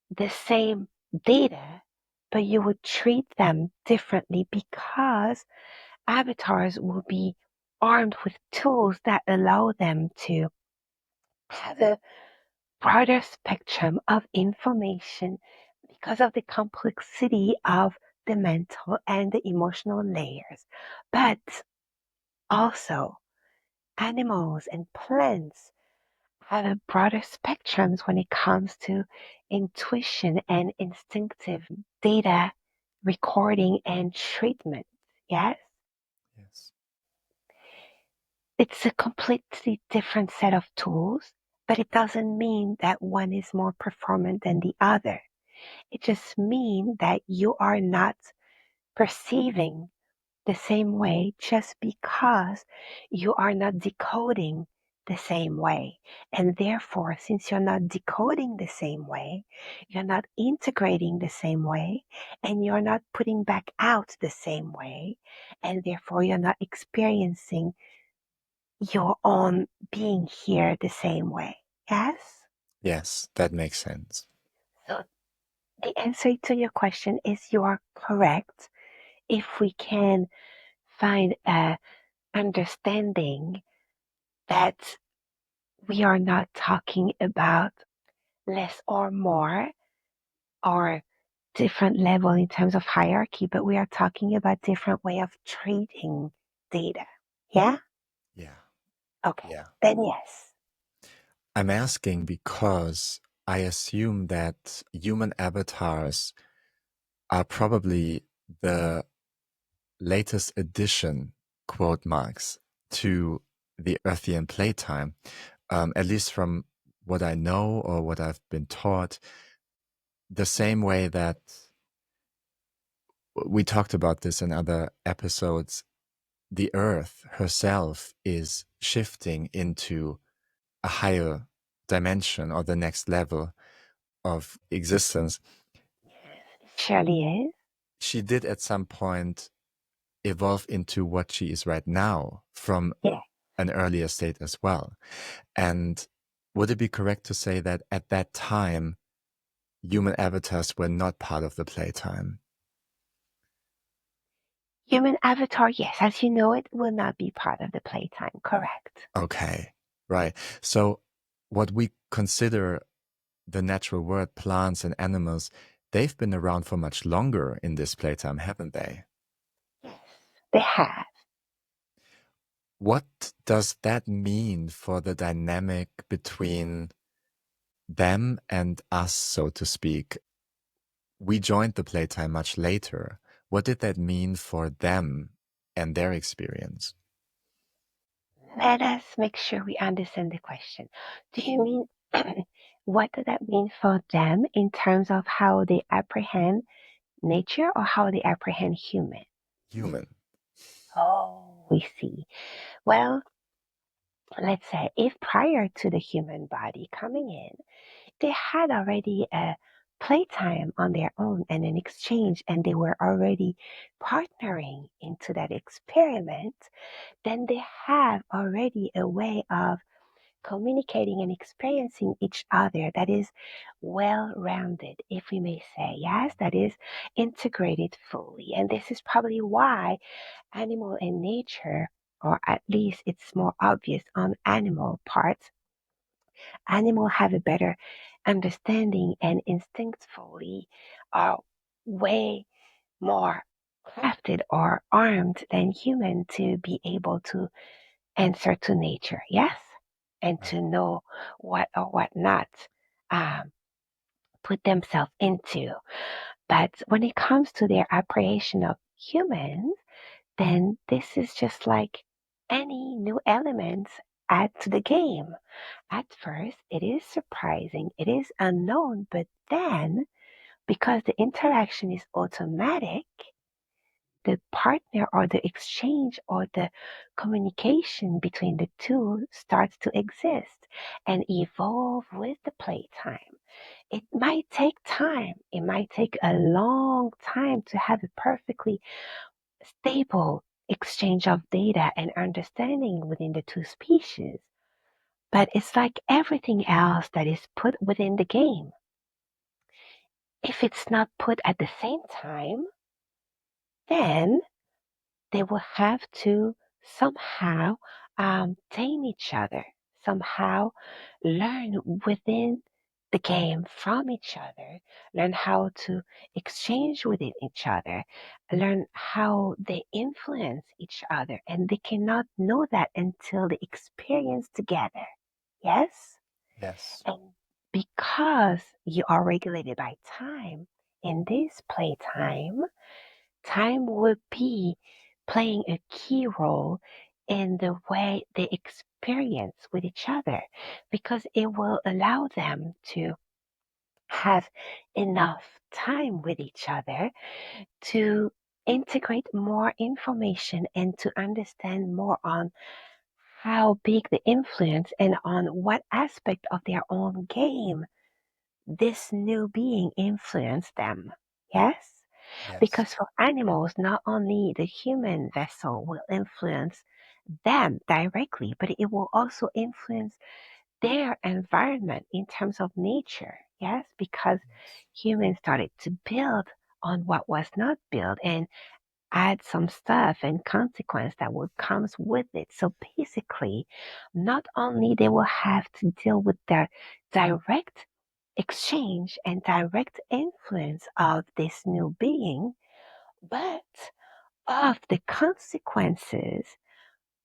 the same data, but you would treat them differently because avatars will be armed with tools that allow them to have a broader spectrum of information because of the complexity of the mental and the emotional layers. But also, animals and plants have a broader spectrums when it comes to intuition and instinctive data recording and treatment. Yes,
Yes.
it's a completely different set of tools, but it doesn't mean that one is more performant than the other. It just means that you are not perceiving the same way just because you are not decoding the same way. And therefore, since you're not decoding the same way, you're not integrating the same way, and you're not putting back out the same way, and therefore you're not experiencing your own being here the same way. Yes?
Yes, that makes sense.
So the answer to your question is you are correct. If we can find a understanding that we are not talking about less or more or different level in terms of hierarchy, but we are talking about different way of treating data. Yeah?
Yeah.
Okay.
Yeah.
Then yes.
I'm asking because I assume that human avatars are probably the latest addition, quote marks, to the Earthian playtime, at least from what I know or what I've been taught, the same way that we talked about this in other episodes, the Earth herself is shifting into a higher dimension or the next level of existence.
It surely is.
She did at some point evolve into what she is right now from
Yeah.
an earlier state as well. And would it be correct to say that at that time, human avatars were not part of the playtime?
Human avatar, yes, as you know, it will not be part of the playtime. Correct.
Okay, right. So what we consider the natural world, plants and animals, they've been around for much longer in this playtime, haven't they?
Yes, they have.
What does that mean for the dynamic between them and us, so to speak? We joined the playtime much later. What did that mean for them and their experience?
Let us make sure we understand the question. Do you mean what does that mean for them in terms of how they apprehend nature or how they apprehend human?
Human.
we see? Well, let's say if prior to the human body coming in, they had already a playtime on their own and an exchange, and they were already partnering into that experiment, then they have already a way of communicating and experiencing each other that is well rounded, if we may say, yes, that is integrated fully. And this is probably why animal and nature, or at least it's more obvious on animal parts, animal have a better understanding and instinctively are way more crafted or armed than human to be able to answer to nature, yes, and
Right.
to know what or what not um, put themselves into. But when it comes to their apprehension of humans, then this is just like any new elements add to the game. At first, it is surprising, it is unknown, but then because the interaction is automatic, the partner or the exchange or the communication between the two starts to exist and evolve with the playtime. It might take time. It might take a long time to have a perfectly stable exchange of data and understanding within the two species. But it's like everything else that is put within the game. If it's not put at the same time, then they will have to somehow tame each other, somehow learn within the game from each other, learn how to exchange within each other, learn how they influence each other. And they cannot know that until they experience together. Yes?
Yes.
And because you are regulated by time, in this playtime, time will be playing a key role in the way they experience with each other because it will allow them to have enough time with each other to integrate more information and to understand more on how big the influence and on what aspect of their own game this new being influenced them. Yes?
Yes.
Because for animals, not only the human vessel will influence them directly, but it will also influence their environment in terms of nature. Yes? Because
Yes.
humans started to build on what was not built and add some stuff and consequence that would comes with it. So basically, not only they will have to deal with the direct exchange and direct influence of this new being, but of the consequences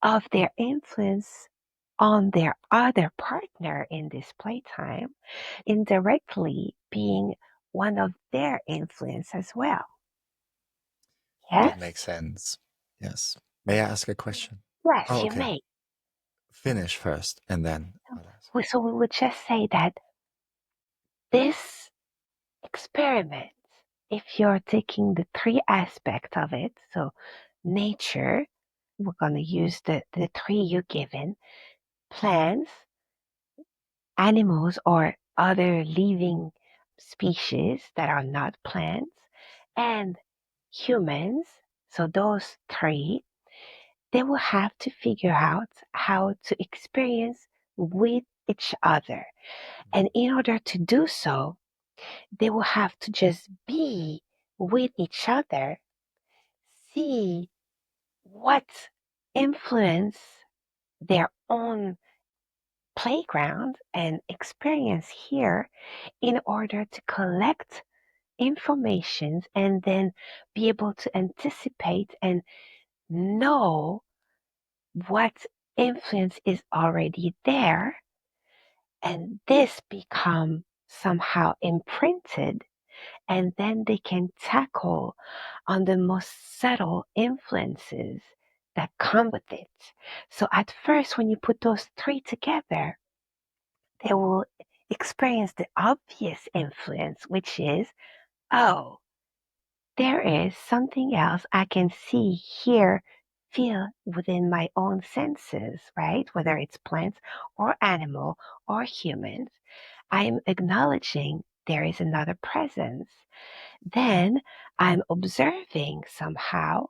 of their influence on their other partner in this playtime, indirectly being one of their influence as well.
That
Yes?
makes sense. Yes. May I ask a question? Oh,
Yes, you
okay.
may.
Finish first and then I'll ask.
So we would just say that this experiment, if you're taking the three aspects of it, so nature, we're going to use the three you're given, plants, animals, or other living species that are not plants, and humans, so those three, they will have to figure out how to experience with each other. And in order to do so, they will have to just be with each other, see what influence their own playground and experience here in order to collect information and then be able to anticipate and know what influence is already there, and this become somehow imprinted, and then they can tackle on the most subtle influences that come with it. So at first, when you put those three together, they will experience the obvious influence, which is, oh, there is something else I can see, hear, feel within my own senses, right? Whether it's plants or animal or humans, I'm acknowledging there is another presence. Then I'm observing somehow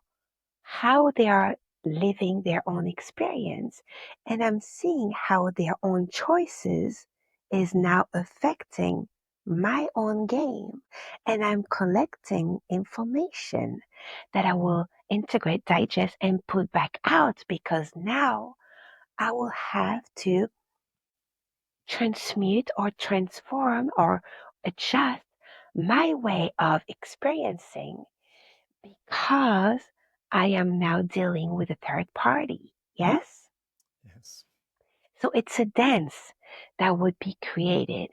how they are living their own experience. And I'm seeing how their own choices is now affecting my own game. And I'm collecting information that I will integrate, digest, and put back out because now I will have to transmute or transform or adjust my way of experiencing because I am now dealing with a third party. Yes?
Yes.
So it's a dance that would be created.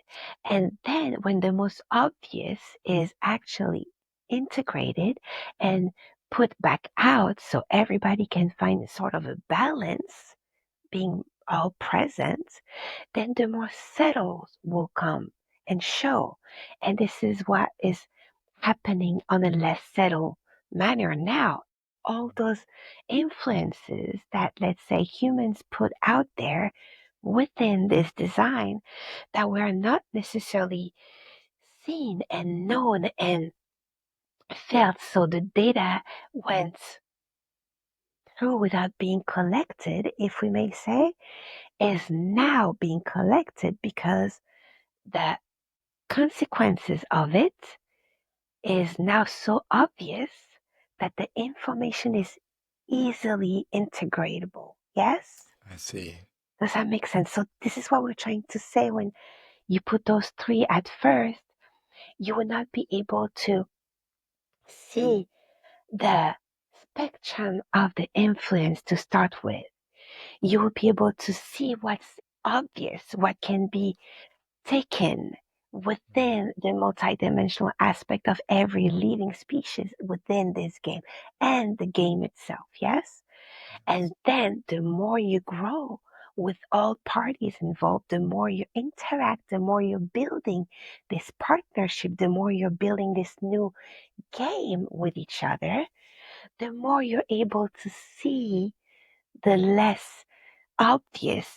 And then when the most obvious is actually integrated and put back out so everybody can find sort of a balance being all present, then the more settles will come and show. And this is what is happening on a less settled manner now. All those influences that, let's say, humans put out there within this design that were not necessarily seen and known and felt. So the data went through without being collected, if we may say, is now being collected because the consequences of it is now so obvious that the information is easily integratable. Yes?
I see.
Does that make sense? So this is what we're trying to say when you put those three at first, you will not be able to see the spectrum of the influence to start with. You will be able to see what's obvious, what can be taken within the multidimensional aspect of every living species within this game and the game itself, yes? And then the more you grow with all parties involved, the more you interact, the more you're building this partnership, the more you're building this new game with each other, the more you're able to see the less obvious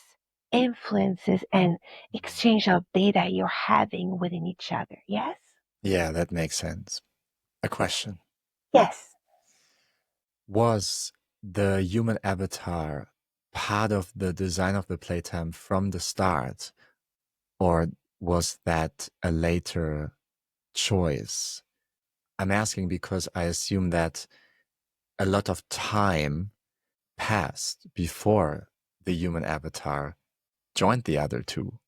influences and exchange of data you're having within each other. Yes?
Yeah, that makes sense. A question.
Yes.
Was the human avatar part of the design of the playtime from the start, or was that a later choice? I'm asking because I assume that a lot of time passed before the human avatar joined the other two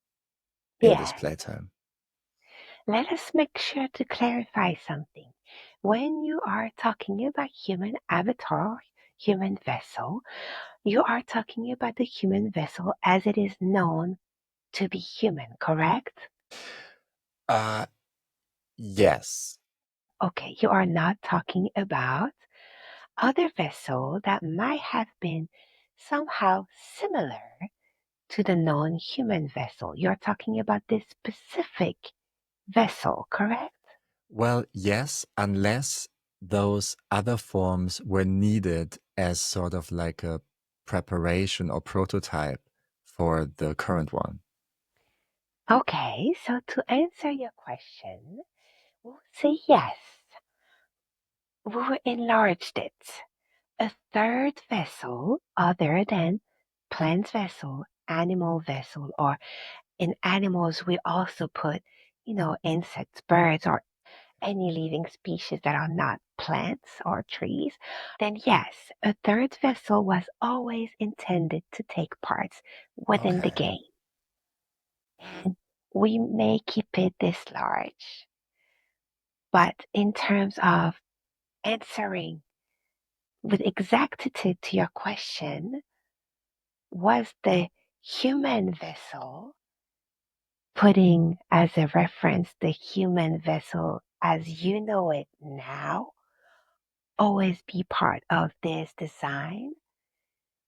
in this
Yes.
playtime.
Let us make sure to clarify something. When you are talking about human avatar, human vessel, you are talking about the human vessel as it is known to be human, correct?
Uh, yes.
Okay, you are not talking about other vessel that might have been somehow similar to the non-human vessel. You're talking about this specific vessel, correct?
Well, yes, unless those other forms were needed as sort of like a preparation or prototype for the current one.
Okay, so to answer your question, we'll say yes. We enlarged it. A third vessel other than plant vessel, animal vessel, or in animals we also put, insects, birds, or any living species that are not plants or trees, then yes, a third vessel was always intended to take part within the
Okay.
game. And we may keep it this large. But in terms of answering with exactitude to your question, was the human vessel putting as a reference the human vessel as you know it now always be part of this design?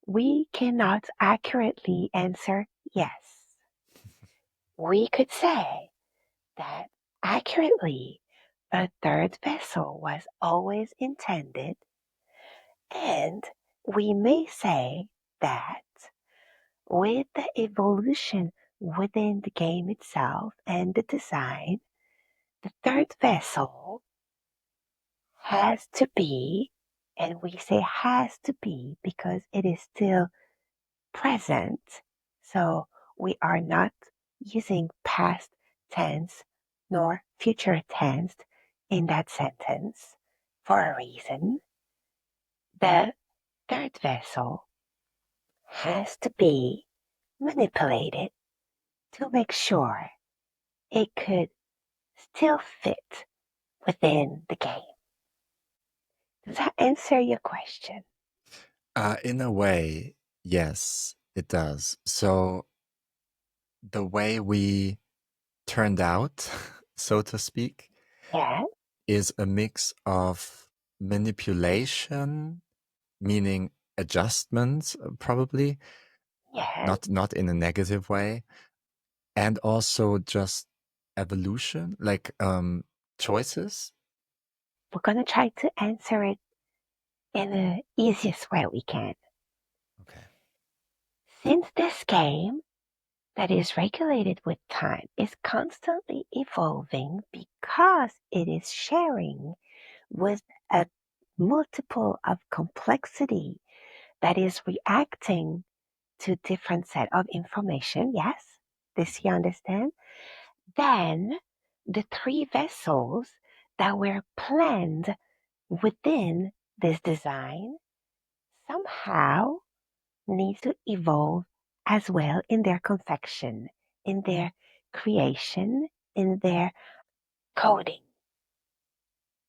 We cannot accurately answer yes. We could say that accurately a third vessel was always intended, and we may say that with the evolution within the game itself and the design, the third vessel has to be, and we say has to be because it is still present. So we are not using past tense nor future tense in that sentence for a reason. The third vessel has to be manipulated to make sure it could still fit within the game. Does that answer your question?
In a way, yes, it does. So the way we turned out, so to speak,
Yes,
is a mix of manipulation, meaning adjustments, probably
yes.
not in a negative way, and also just evolution, like choices.
We're going to try to answer it in the easiest way we can.
Okay.
Since this game that is regulated with time is constantly evolving because it is sharing with a multiple of complexity that is reacting to different set of information, yes, this you understand, then the three vessels that were planned within this design somehow needs to evolve as well in their confection, in their creation, in their coding.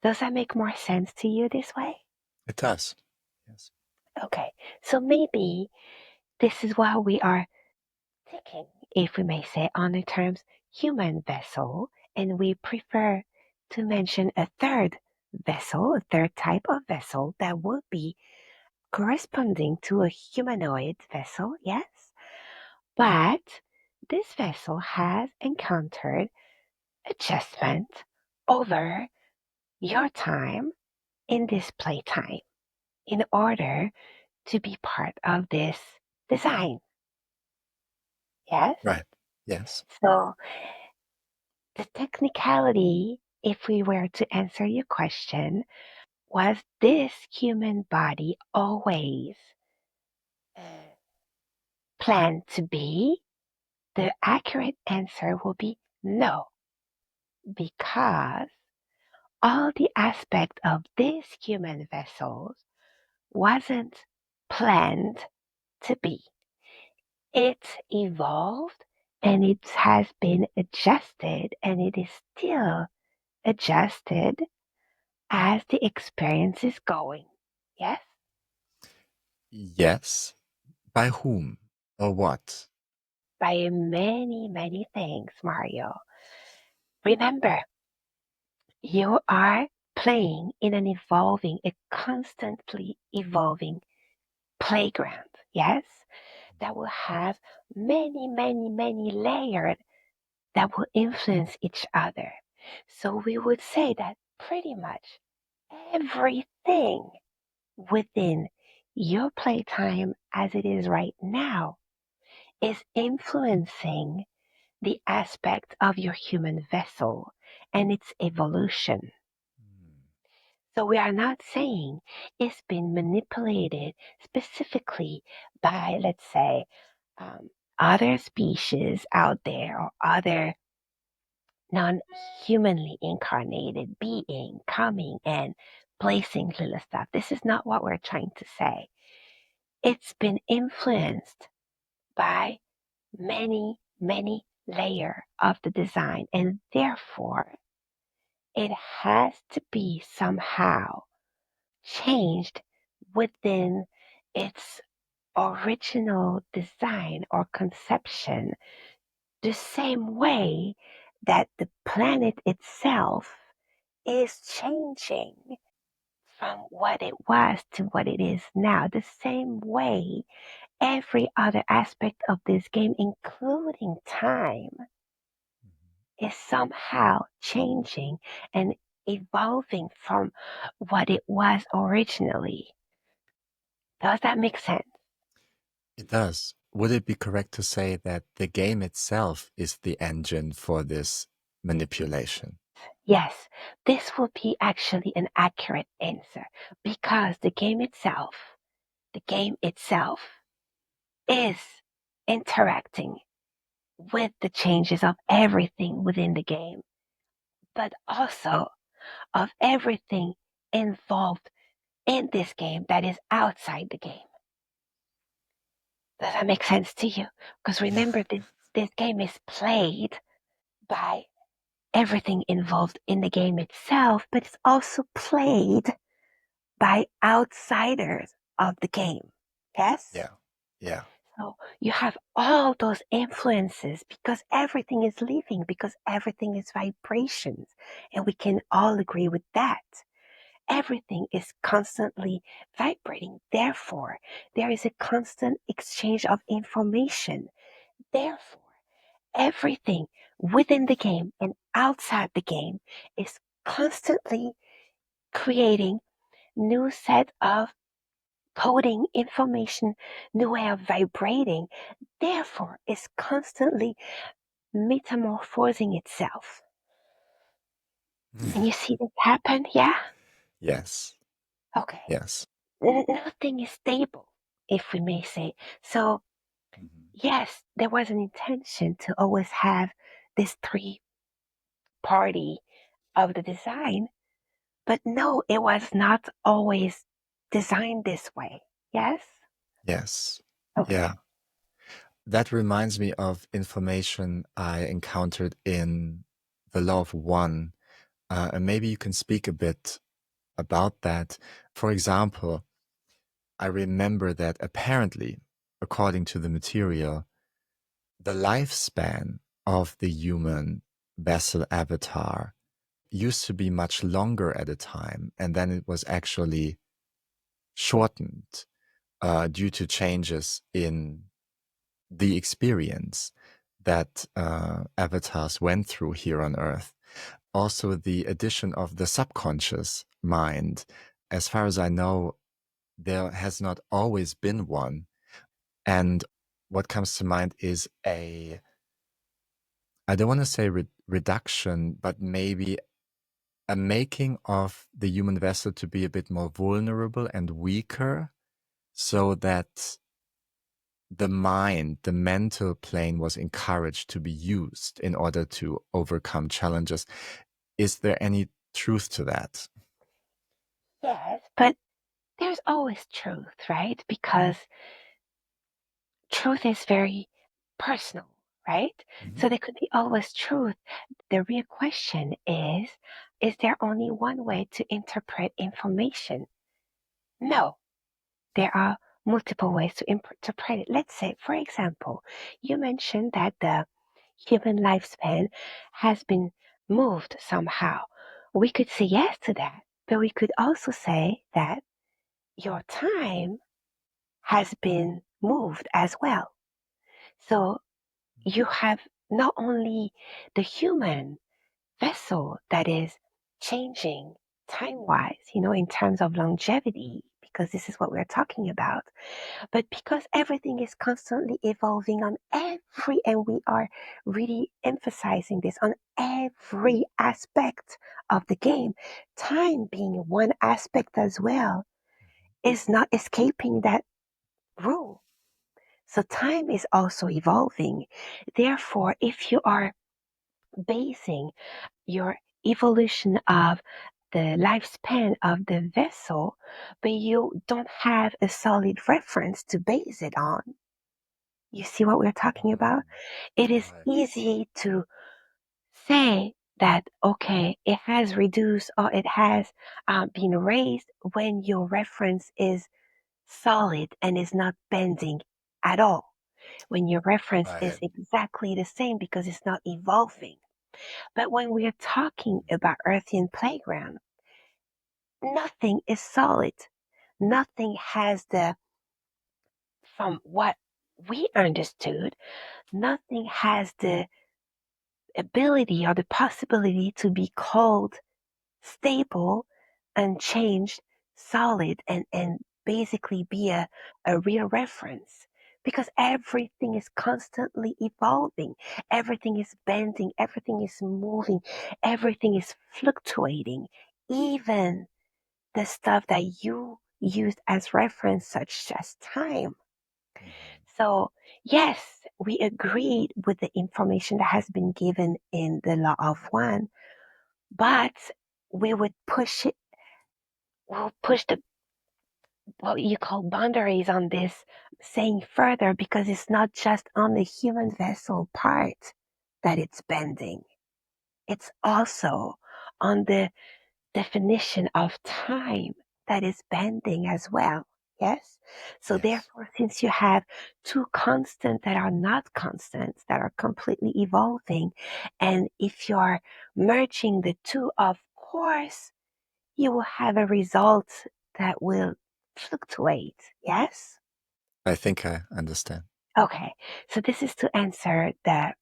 Does that make more sense to you this way?
It does. Yes.
Okay, so maybe this is why we are thinking, if we may say, on the terms human vessel, and we prefer to mention a third vessel, a third type of vessel that would be corresponding to a humanoid vessel, yes? But this vessel has encountered adjustment over your time in this playtime in order to be part of this design. Yes?
Right. Yes.
So the technicality, if we were to answer your question, was this human body always uh, planned to be? The accurate answer will be no, because all the aspect of these human vessels wasn't planned to be. It evolved and it has been adjusted and it is still adjusted as the experience is going. Yes?
Yes. By whom or what?
By many, many things, Mario. Remember, you are playing in an evolving, a constantly evolving playground. Yes? That will have many, many, many layers that will influence each other. So we would say that pretty much everything within your playtime as it is right now is influencing the aspect of your human vessel and its evolution. So we are not saying it's been manipulated specifically by, let's say, um, other species out there or other non-humanly incarnated being coming and placing little stuff. This is not what we're trying to say. It's been influenced by many, many layer of the design, and therefore it has to be somehow changed within its original design or conception, the same way that the planet itself is changing from what it was to what it is now. The same way every other aspect of this game, including time, is somehow changing and evolving from what it was originally. Does that make sense?
It does. Would it be correct to say that the game itself is the engine for this manipulation?
Yes, this will be actually an accurate answer because the game itself is interacting with the changes of everything within the game, but also of everything involved in this game that is outside the game. Does that make sense to you? Because remember, this game is played by everything involved in the game itself, but it's also played by outsiders of the game. Yes?
Yeah. Yeah.
So you have all those influences because everything is living, because everything is vibrations. And we can all agree with that. Everything is constantly vibrating. Therefore, there is a constant exchange of information. Therefore, everything within the game and outside the game is constantly creating new set of coding information, new way of vibrating. Therefore, is constantly metamorphosing itself. And you see this happen? Yeah?
Yes.
Okay.
Yes.
Nothing is stable, if we may say. So,
Mhm.
yes, there was an intention to always have this three party of the design, but no, it was not always designed this way. Yes?
Yes.
Okay.
Yeah. That reminds me of information I encountered in the Law of One. And maybe you can speak a bit about that. For example, I remember that apparently, according to the material, the lifespan of the human vessel avatar used to be much longer at a time, and then it was actually shortened due to changes in the experience that avatars went through here on Earth. Also, the addition of the subconscious mind. As far as I know, there has not always been one. And what comes to mind is I don't want to say reduction, but maybe a making of the human vessel to be a bit more vulnerable and weaker so that the mind, the mental plane was encouraged to be used in order to overcome challenges. Is there any truth to that?
Yes, but there's always truth, right? Because truth is very personal, right?
Mhm.
So there could be always truth. The real question is there only one way to interpret information? No, there are multiple ways to interpret it. Let's say, for example, you mentioned that the human lifespan has been moved somehow. We could say yes to that, but we could also say that your time has been moved as well. So you have not only the human vessel that is changing time wise, in terms of longevity, because this is what we're talking about, but because everything is constantly evolving on and we are really emphasizing this on every aspect of the game, time being one aspect as well, is not escaping that rule. So time is also evolving. Therefore, if you are basing your evolution of the lifespan of the vessel, but you don't have a solid reference to base it on, you see what we're talking about? It is
Right.
easy to say that, okay, it has reduced or it has been raised when your reference is solid and is not bending at all. When your reference is
Right.
exactly the same because it's not evolving. But when we are talking about Earthian playground, nothing is solid. Nothing has from what we understood, nothing has the ability or the possibility to be called stable, unchanged, solid, and basically be a real reference, because everything is constantly evolving, everything is bending, everything is moving, everything is fluctuating, even the stuff that you used as reference, such as time. So, yes, we agreed with the information that has been given in the Law of One, but we would we'll push the what you call boundaries on this, saying further, because it's not just on the human vessel part that it's bending. It's also on the definition of time that is bending as well. Yes? So
Yes.
therefore, since you have two constants that are not constants, that are completely evolving, and if you're merging the two, of course, you will have a result that will fluctuate. Yes?
I think I understand.
Okay. So this is to answer the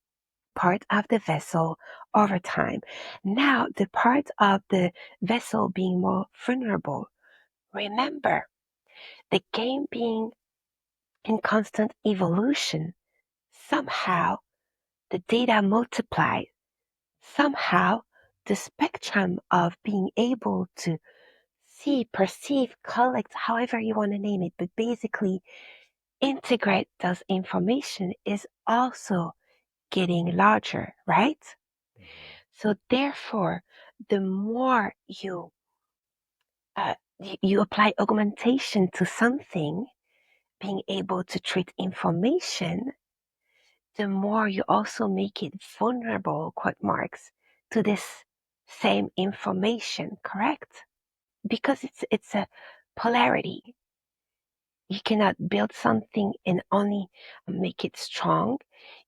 part of the vessel over time. Now, the part of the vessel being more vulnerable. Remember, the game being in constant evolution, somehow the data multiplied, somehow the spectrum of being able to see, perceive, collect, however you want to name it, but basically integrate those information is also getting larger, right? So therefore, the more you apply augmentation to something, being able to treat information, the more you also make it vulnerable, quote marks, to this same information, correct? Because it's a polarity. You cannot build something and only make it strong.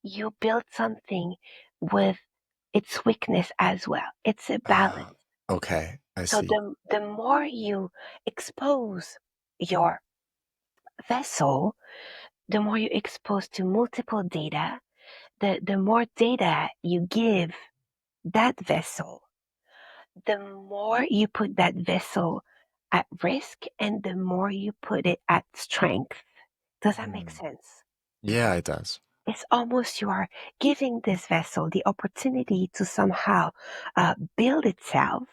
You build something with its weakness as well. It's a balance.
Okay, I
So
see.
the more you expose your vessel, the more you expose to multiple data, the more data you give that vessel, the more you put that vessel at risk and the more you put it at strength. Does that make sense?
Yeah, it does.
It's almost you are giving this vessel the opportunity to somehow build itself,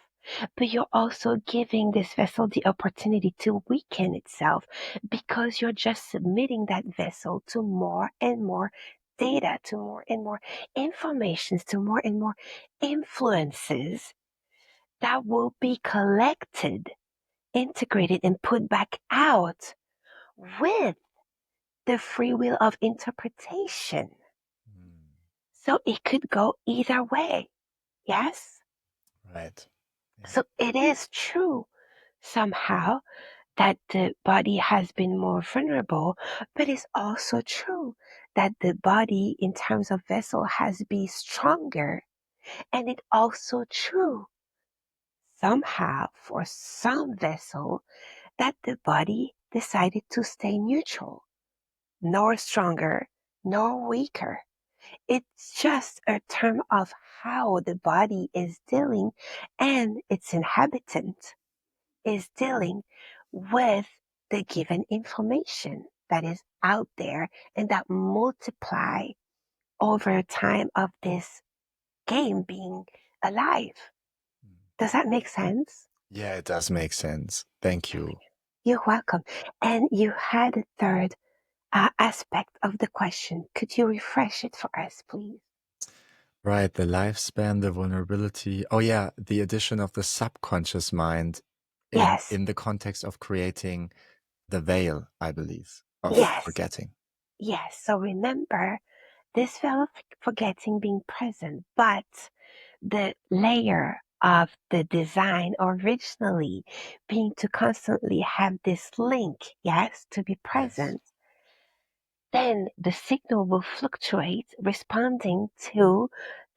but you're also giving this vessel the opportunity to weaken itself, because you're just submitting that vessel to more and more data, to more and more informations, to more and more influences that will be collected, integrated, and put back out with the free will of interpretation. So it could go either way. Yes?
Right. Yeah.
So it is true somehow that the body has been more vulnerable, but it's also true that the body, in terms of vessel, has been stronger. And it's also true somehow for some vessel that the body decided to stay neutral, nor stronger, nor weaker. It's just a term of how the body is dealing and its inhabitant is dealing with the given information that is out there and that multiply over time of this game being alive. Does that make sense?
Yeah, it does make sense. Thank you.
You're welcome. And you had a third aspect of the question. Could you refresh it for us, please?
Right, the lifespan, the vulnerability. Oh yeah, the addition of the subconscious mind
Yes,
in the context of creating the veil, I believe, of
yes,
forgetting.
yes. So remember this veil of forgetting being present, but the layer of the design originally being to constantly have this link, yes, to be
Yes.
present, then the signal will fluctuate responding to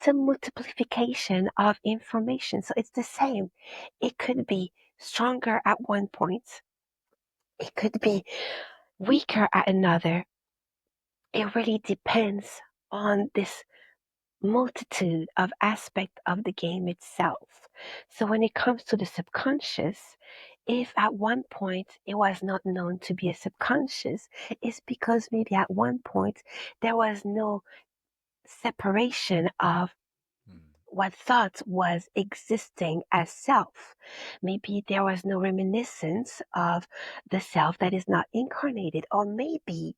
the multiplication of information. So it's the same. It could be stronger at one point, it could be weaker at another. It really depends on this multitude of aspects of the game itself. So when it comes to the subconscious, if at one point it was not known to be a subconscious, it's because maybe at one point there was no separation of what thought was existing as self. Maybe there was no reminiscence of the self that is not incarnated, or maybe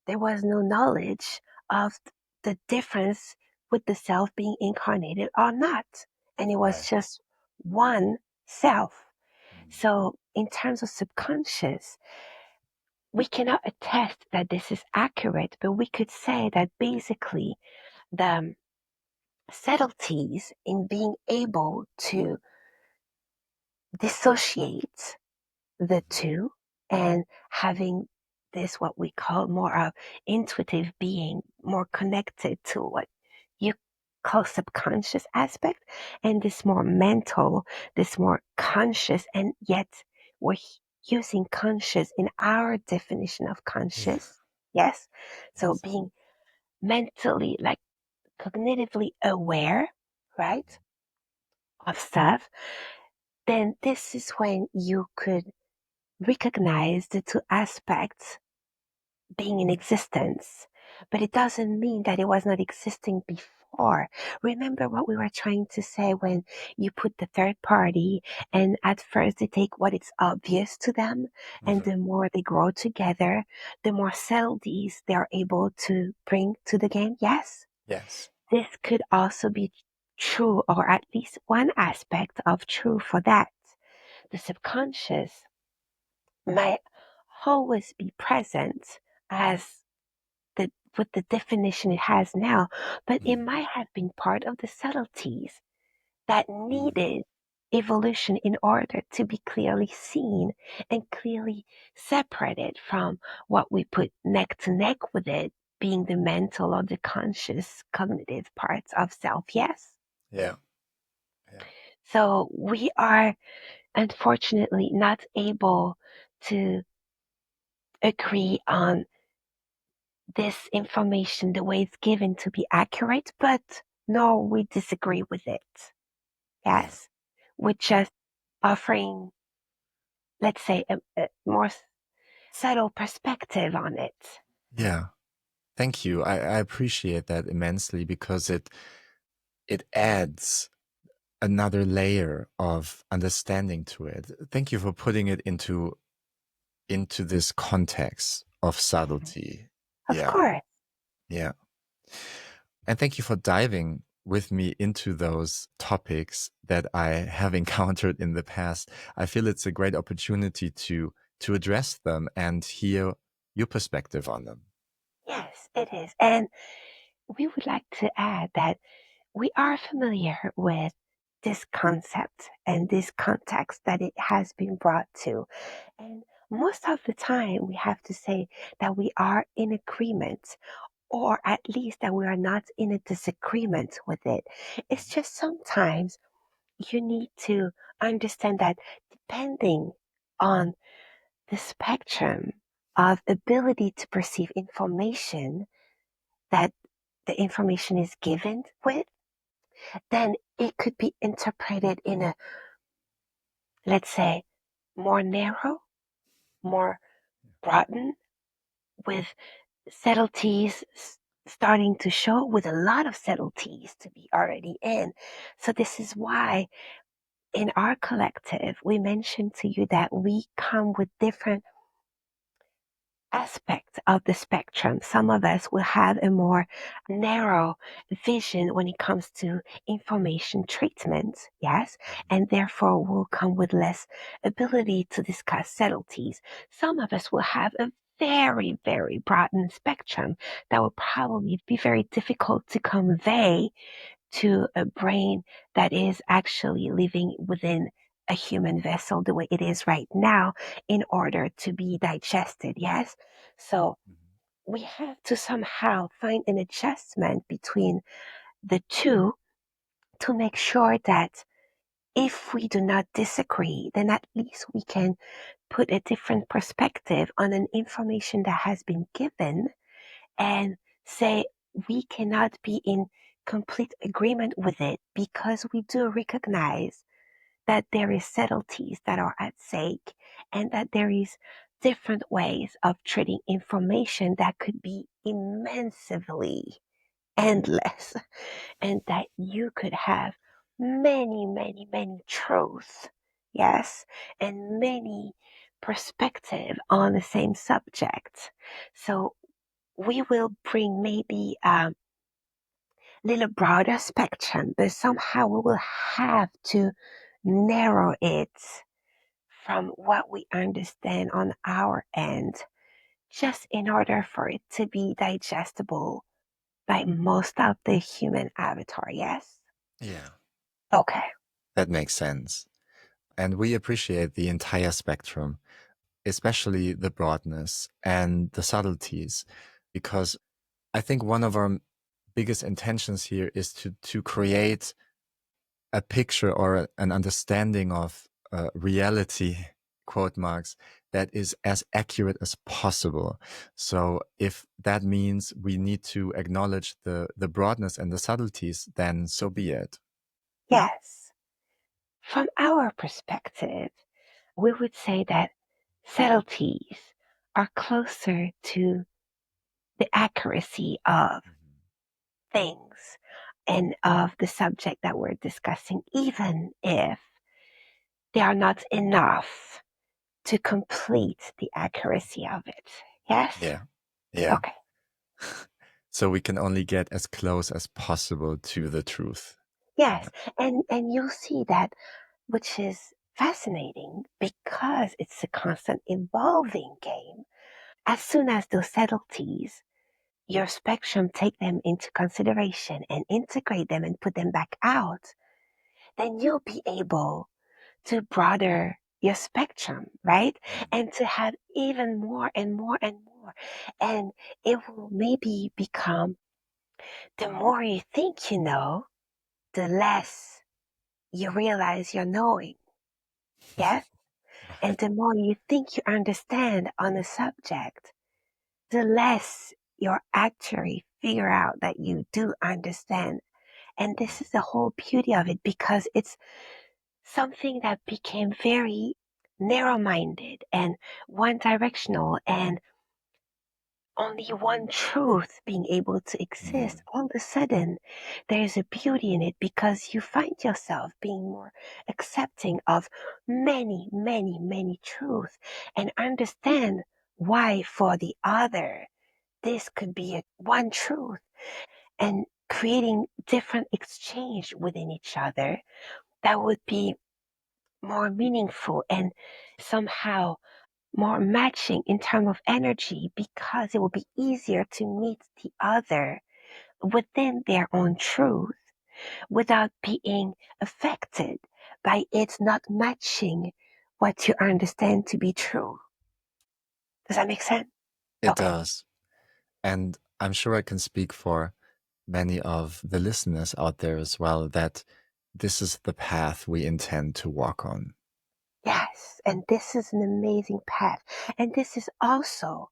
there was no knowledge of the difference with the self being incarnated or not. And it was
Right.
just one self.
Mm.
So, in terms of subconscious, we cannot attest that this is accurate, but we could say that basically the subtleties in being able to dissociate the two and having this what we call more of intuitive being, more connected to what you call subconscious aspect, and this more mental, this more conscious, and yet we're using conscious in our definition of
Yeah.
conscious. Yes. So
Yes.
being mentally, like cognitively aware, right, of stuff, then this is when you could recognize the two aspects being in existence. But it doesn't mean that it was not existing before. Remember what we were trying to say when you put the third party, and at first they take what is obvious to them, and
Mhm.
the more they grow together, the more subtleties they're able to bring to the game. Yes,
Yes.
this could also be true, or at least one aspect of true for that. The subconscious might always be present as the with the definition it has now, but it
Mm.
might have been part of the subtleties that
Mm.
needed evolution in order to be clearly seen and clearly separated from what we put neck to neck with it, being the mental or the conscious cognitive parts of self. Yes.
Yeah. Yeah.
So we are unfortunately not able to agree on this information the way it's given to be accurate, but no, we disagree with it.
Yeah.
Yes. We're just offering, let's say, a more subtle perspective on it.
Yeah. Thank you. I appreciate that immensely because it adds another layer of understanding to it. Thank you for putting it into this context of subtlety.
Of
Yeah.
course.
Yeah. And thank you for diving with me into those topics that I have encountered in the past. I feel it's a great opportunity to address them and hear your perspective on them.
Yes, it is. And we would like to add that we are familiar with this concept and this context that it has been brought to. And most of the time, we have to say that we are in agreement, or at least that we are not in a disagreement with it. It's just sometimes you need to understand that depending on the spectrum of ability to perceive information that the information is given with, then it could be interpreted in a, let's say, more narrow, more broadened, with subtleties starting to show, with a lot of subtleties to be already in. So this is why in our collective, we mentioned to you that we come with different aspects of the spectrum. Some of us will have a more narrow vision when it comes to information treatment, yes, and therefore will come with less ability to discuss subtleties. Some of us will have a very, very broadened spectrum that will probably be very difficult to convey to a brain that is actually living within a human vessel the way it is right now in order to be digested. Yes. So we have to somehow find an adjustment between the two to make sure that if we do not disagree, then at least we can put a different perspective on an information that has been given and say we cannot be in complete agreement with it because we do recognize that there is subtleties that are at stake, and that there is different ways of treating information that could be immensely endless, and that you could have many, many, many truths, yes, and many perspective on the same subject. So we will bring maybe a little broader spectrum, but somehow we will have to narrow it from what we understand on our end, just in order for it to be digestible by most of the human avatar, yes?
Yeah.
Okay.
That makes sense. And we appreciate the entire spectrum, especially the broadness and the subtleties, because I think one of our biggest intentions here is to create a picture or an understanding of reality, quote marks, that is as accurate as possible. So if that means we need to acknowledge the broadness and the subtleties, then so be it.
Yes. From our perspective, we would say that subtleties are closer to the accuracy of things and of the subject that we're discussing, even if they are not enough to complete the accuracy of it. Yes?
Yeah. Yeah.
Okay.
So we can only get as close as possible to the truth.
Yes. And you'll see that, which is fascinating because it's a constant evolving game. As soon as those subtleties, your spectrum, take them into consideration and integrate them and put them back out, then you'll be able to broaden your spectrum, right? And to have even more and more and more. And it will maybe become, the more you think you know, the less you realize you're knowing. Yes? And
Right.
the more you think you understand on a subject, the less you'll actually figure out that you do understand. And this is the whole beauty of it, because it's something that became very narrow minded and one directional, and only one truth being able to exist. All of a sudden, there's a beauty in it, because you find yourself being more accepting of many, many, many truths, and understand why for the other this could be one truth, and creating different exchange within each other that would be more meaningful and somehow more matching in terms of energy, because it will be easier to meet the other within their own truth without being affected by it not matching what you understand to be true. Does that make sense?
It
Okay.
does. And I'm sure I can speak for many of the listeners out there as well that this is the path we intend to walk on.
Yes. And this is an amazing path. And this is also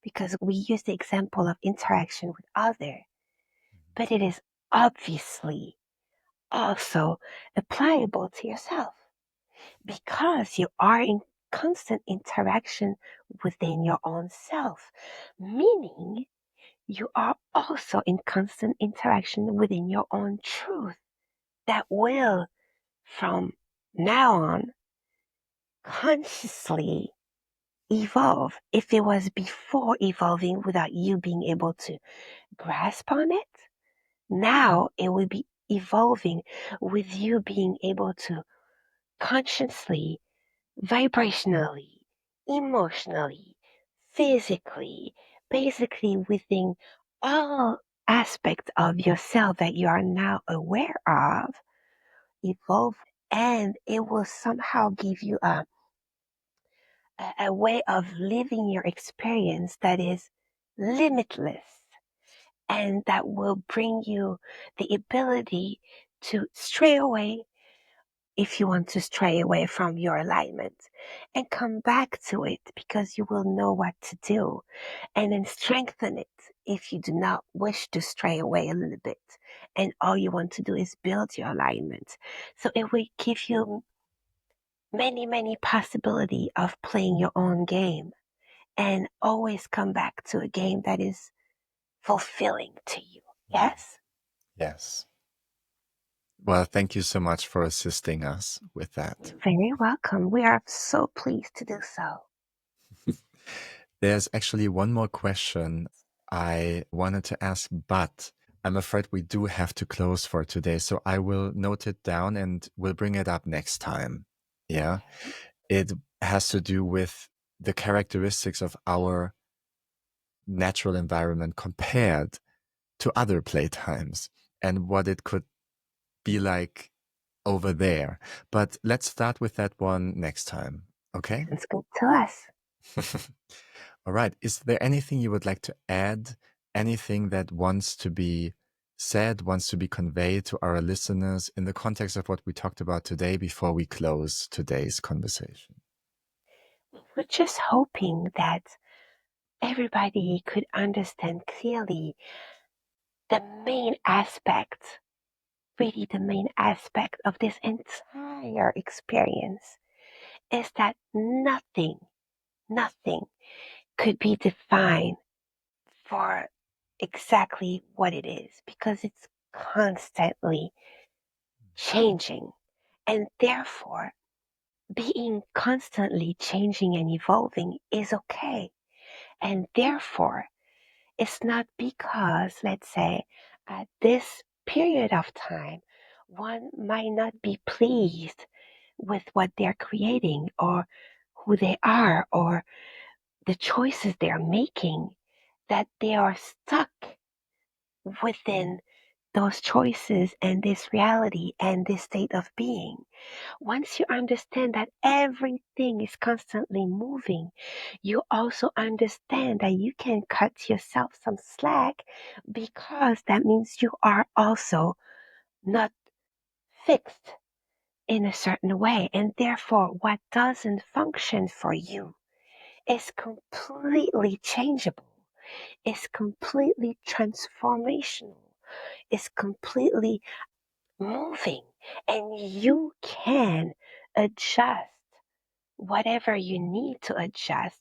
because we use the example of interaction with other, but it is obviously also applicable to yourself, because you are in constant interaction within your own self, meaning you are also in constant interaction within your own truth that will, from now on, consciously evolve. If it was before evolving without you being able to grasp on it, now it will be evolving with you being able to consciously, vibrationally, emotionally, physically, basically within all aspects of yourself that you are now aware of, evolve, and it will somehow give you a way of living your experience that is limitless, and that will bring you the ability to stray away if you want to stray away from your alignment, and come back to it because you will know what to do, and then strengthen it if you do not wish to stray away a little bit and all you want to do is build your alignment. So it will give you many possibility of playing your own game and always come back to a game that is fulfilling to you. Yes?
Yes. Well, thank you so much for assisting us with that.
You're very welcome. We are so pleased to do so.
There's actually one more question I wanted to ask, but I'm afraid we do have to close for today. So I will note it down and we'll bring it up next time. Yeah. It has to do with the characteristics of our natural environment compared to other playtimes and what it could be like over there. But let's start with that one next time. Okay?
Sounds good to us.
All right. Is there anything you would like to add? Anything that wants to be said, wants to be conveyed to our listeners in the context of what we talked about today before we close today's conversation?
We're just hoping that everybody could understand clearly the main aspect, really the main aspect of this entire experience is that nothing could be defined for exactly what it is because it's constantly changing. And therefore, being constantly changing and evolving is okay. And therefore, it's not because, let's say, at this period of time, one might not be pleased with what they're creating or who they are or the choices they're making, that they are stuck within those choices and this reality and this state of being. Once you understand that everything is constantly moving, you also understand that you can cut yourself some slack because that means you are also not fixed in a certain way. And therefore, what doesn't function for you is completely changeable, is completely transformational, is completely moving, and you can adjust whatever you need to adjust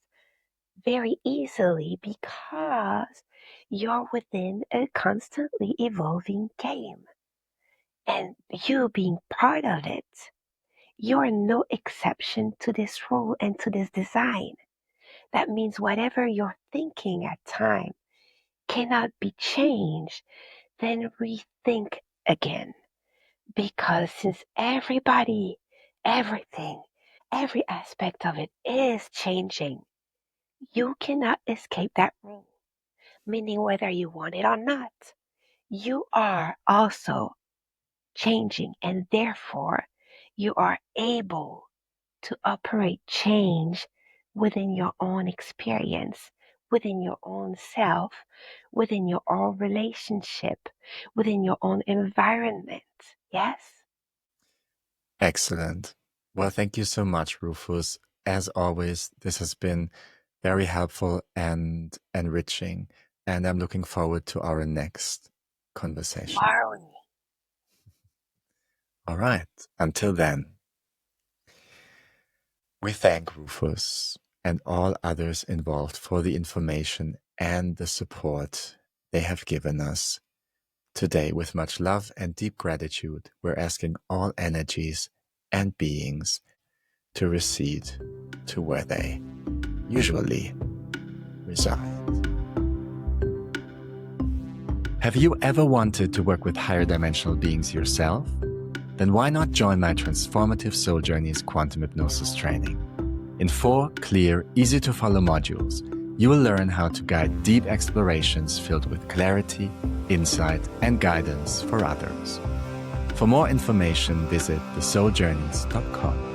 very easily because you're within a constantly evolving game. And you being part of it, you're no exception to this rule and to this design. That means whatever you're thinking at time cannot be changed, then rethink again. Because since everybody, everything, every aspect of it is changing, you cannot escape that rule. Meaning whether you want it or not, you are also changing and therefore you are able to operate change within your own experience, within your own self, within your own relationship, within your own environment. Yes?
Excellent. Well, thank you so much, Rufus. As always, this has been very helpful and enriching, and I'm looking forward to our next conversation.
Borrowing.
All right. Until then, we thank Rufus and all others involved for the information and the support they have given us. Today, with much love and deep gratitude, we're asking all energies and beings to recede to where they usually reside. Have you ever wanted to work with higher dimensional beings yourself? Then why not join my Transformative Soul Journeys Quantum Hypnosis training? In 4 clear, easy-to-follow modules, you will learn how to guide deep explorations filled with clarity, insight, and guidance for others. For more information, visit thesouljourneys.com.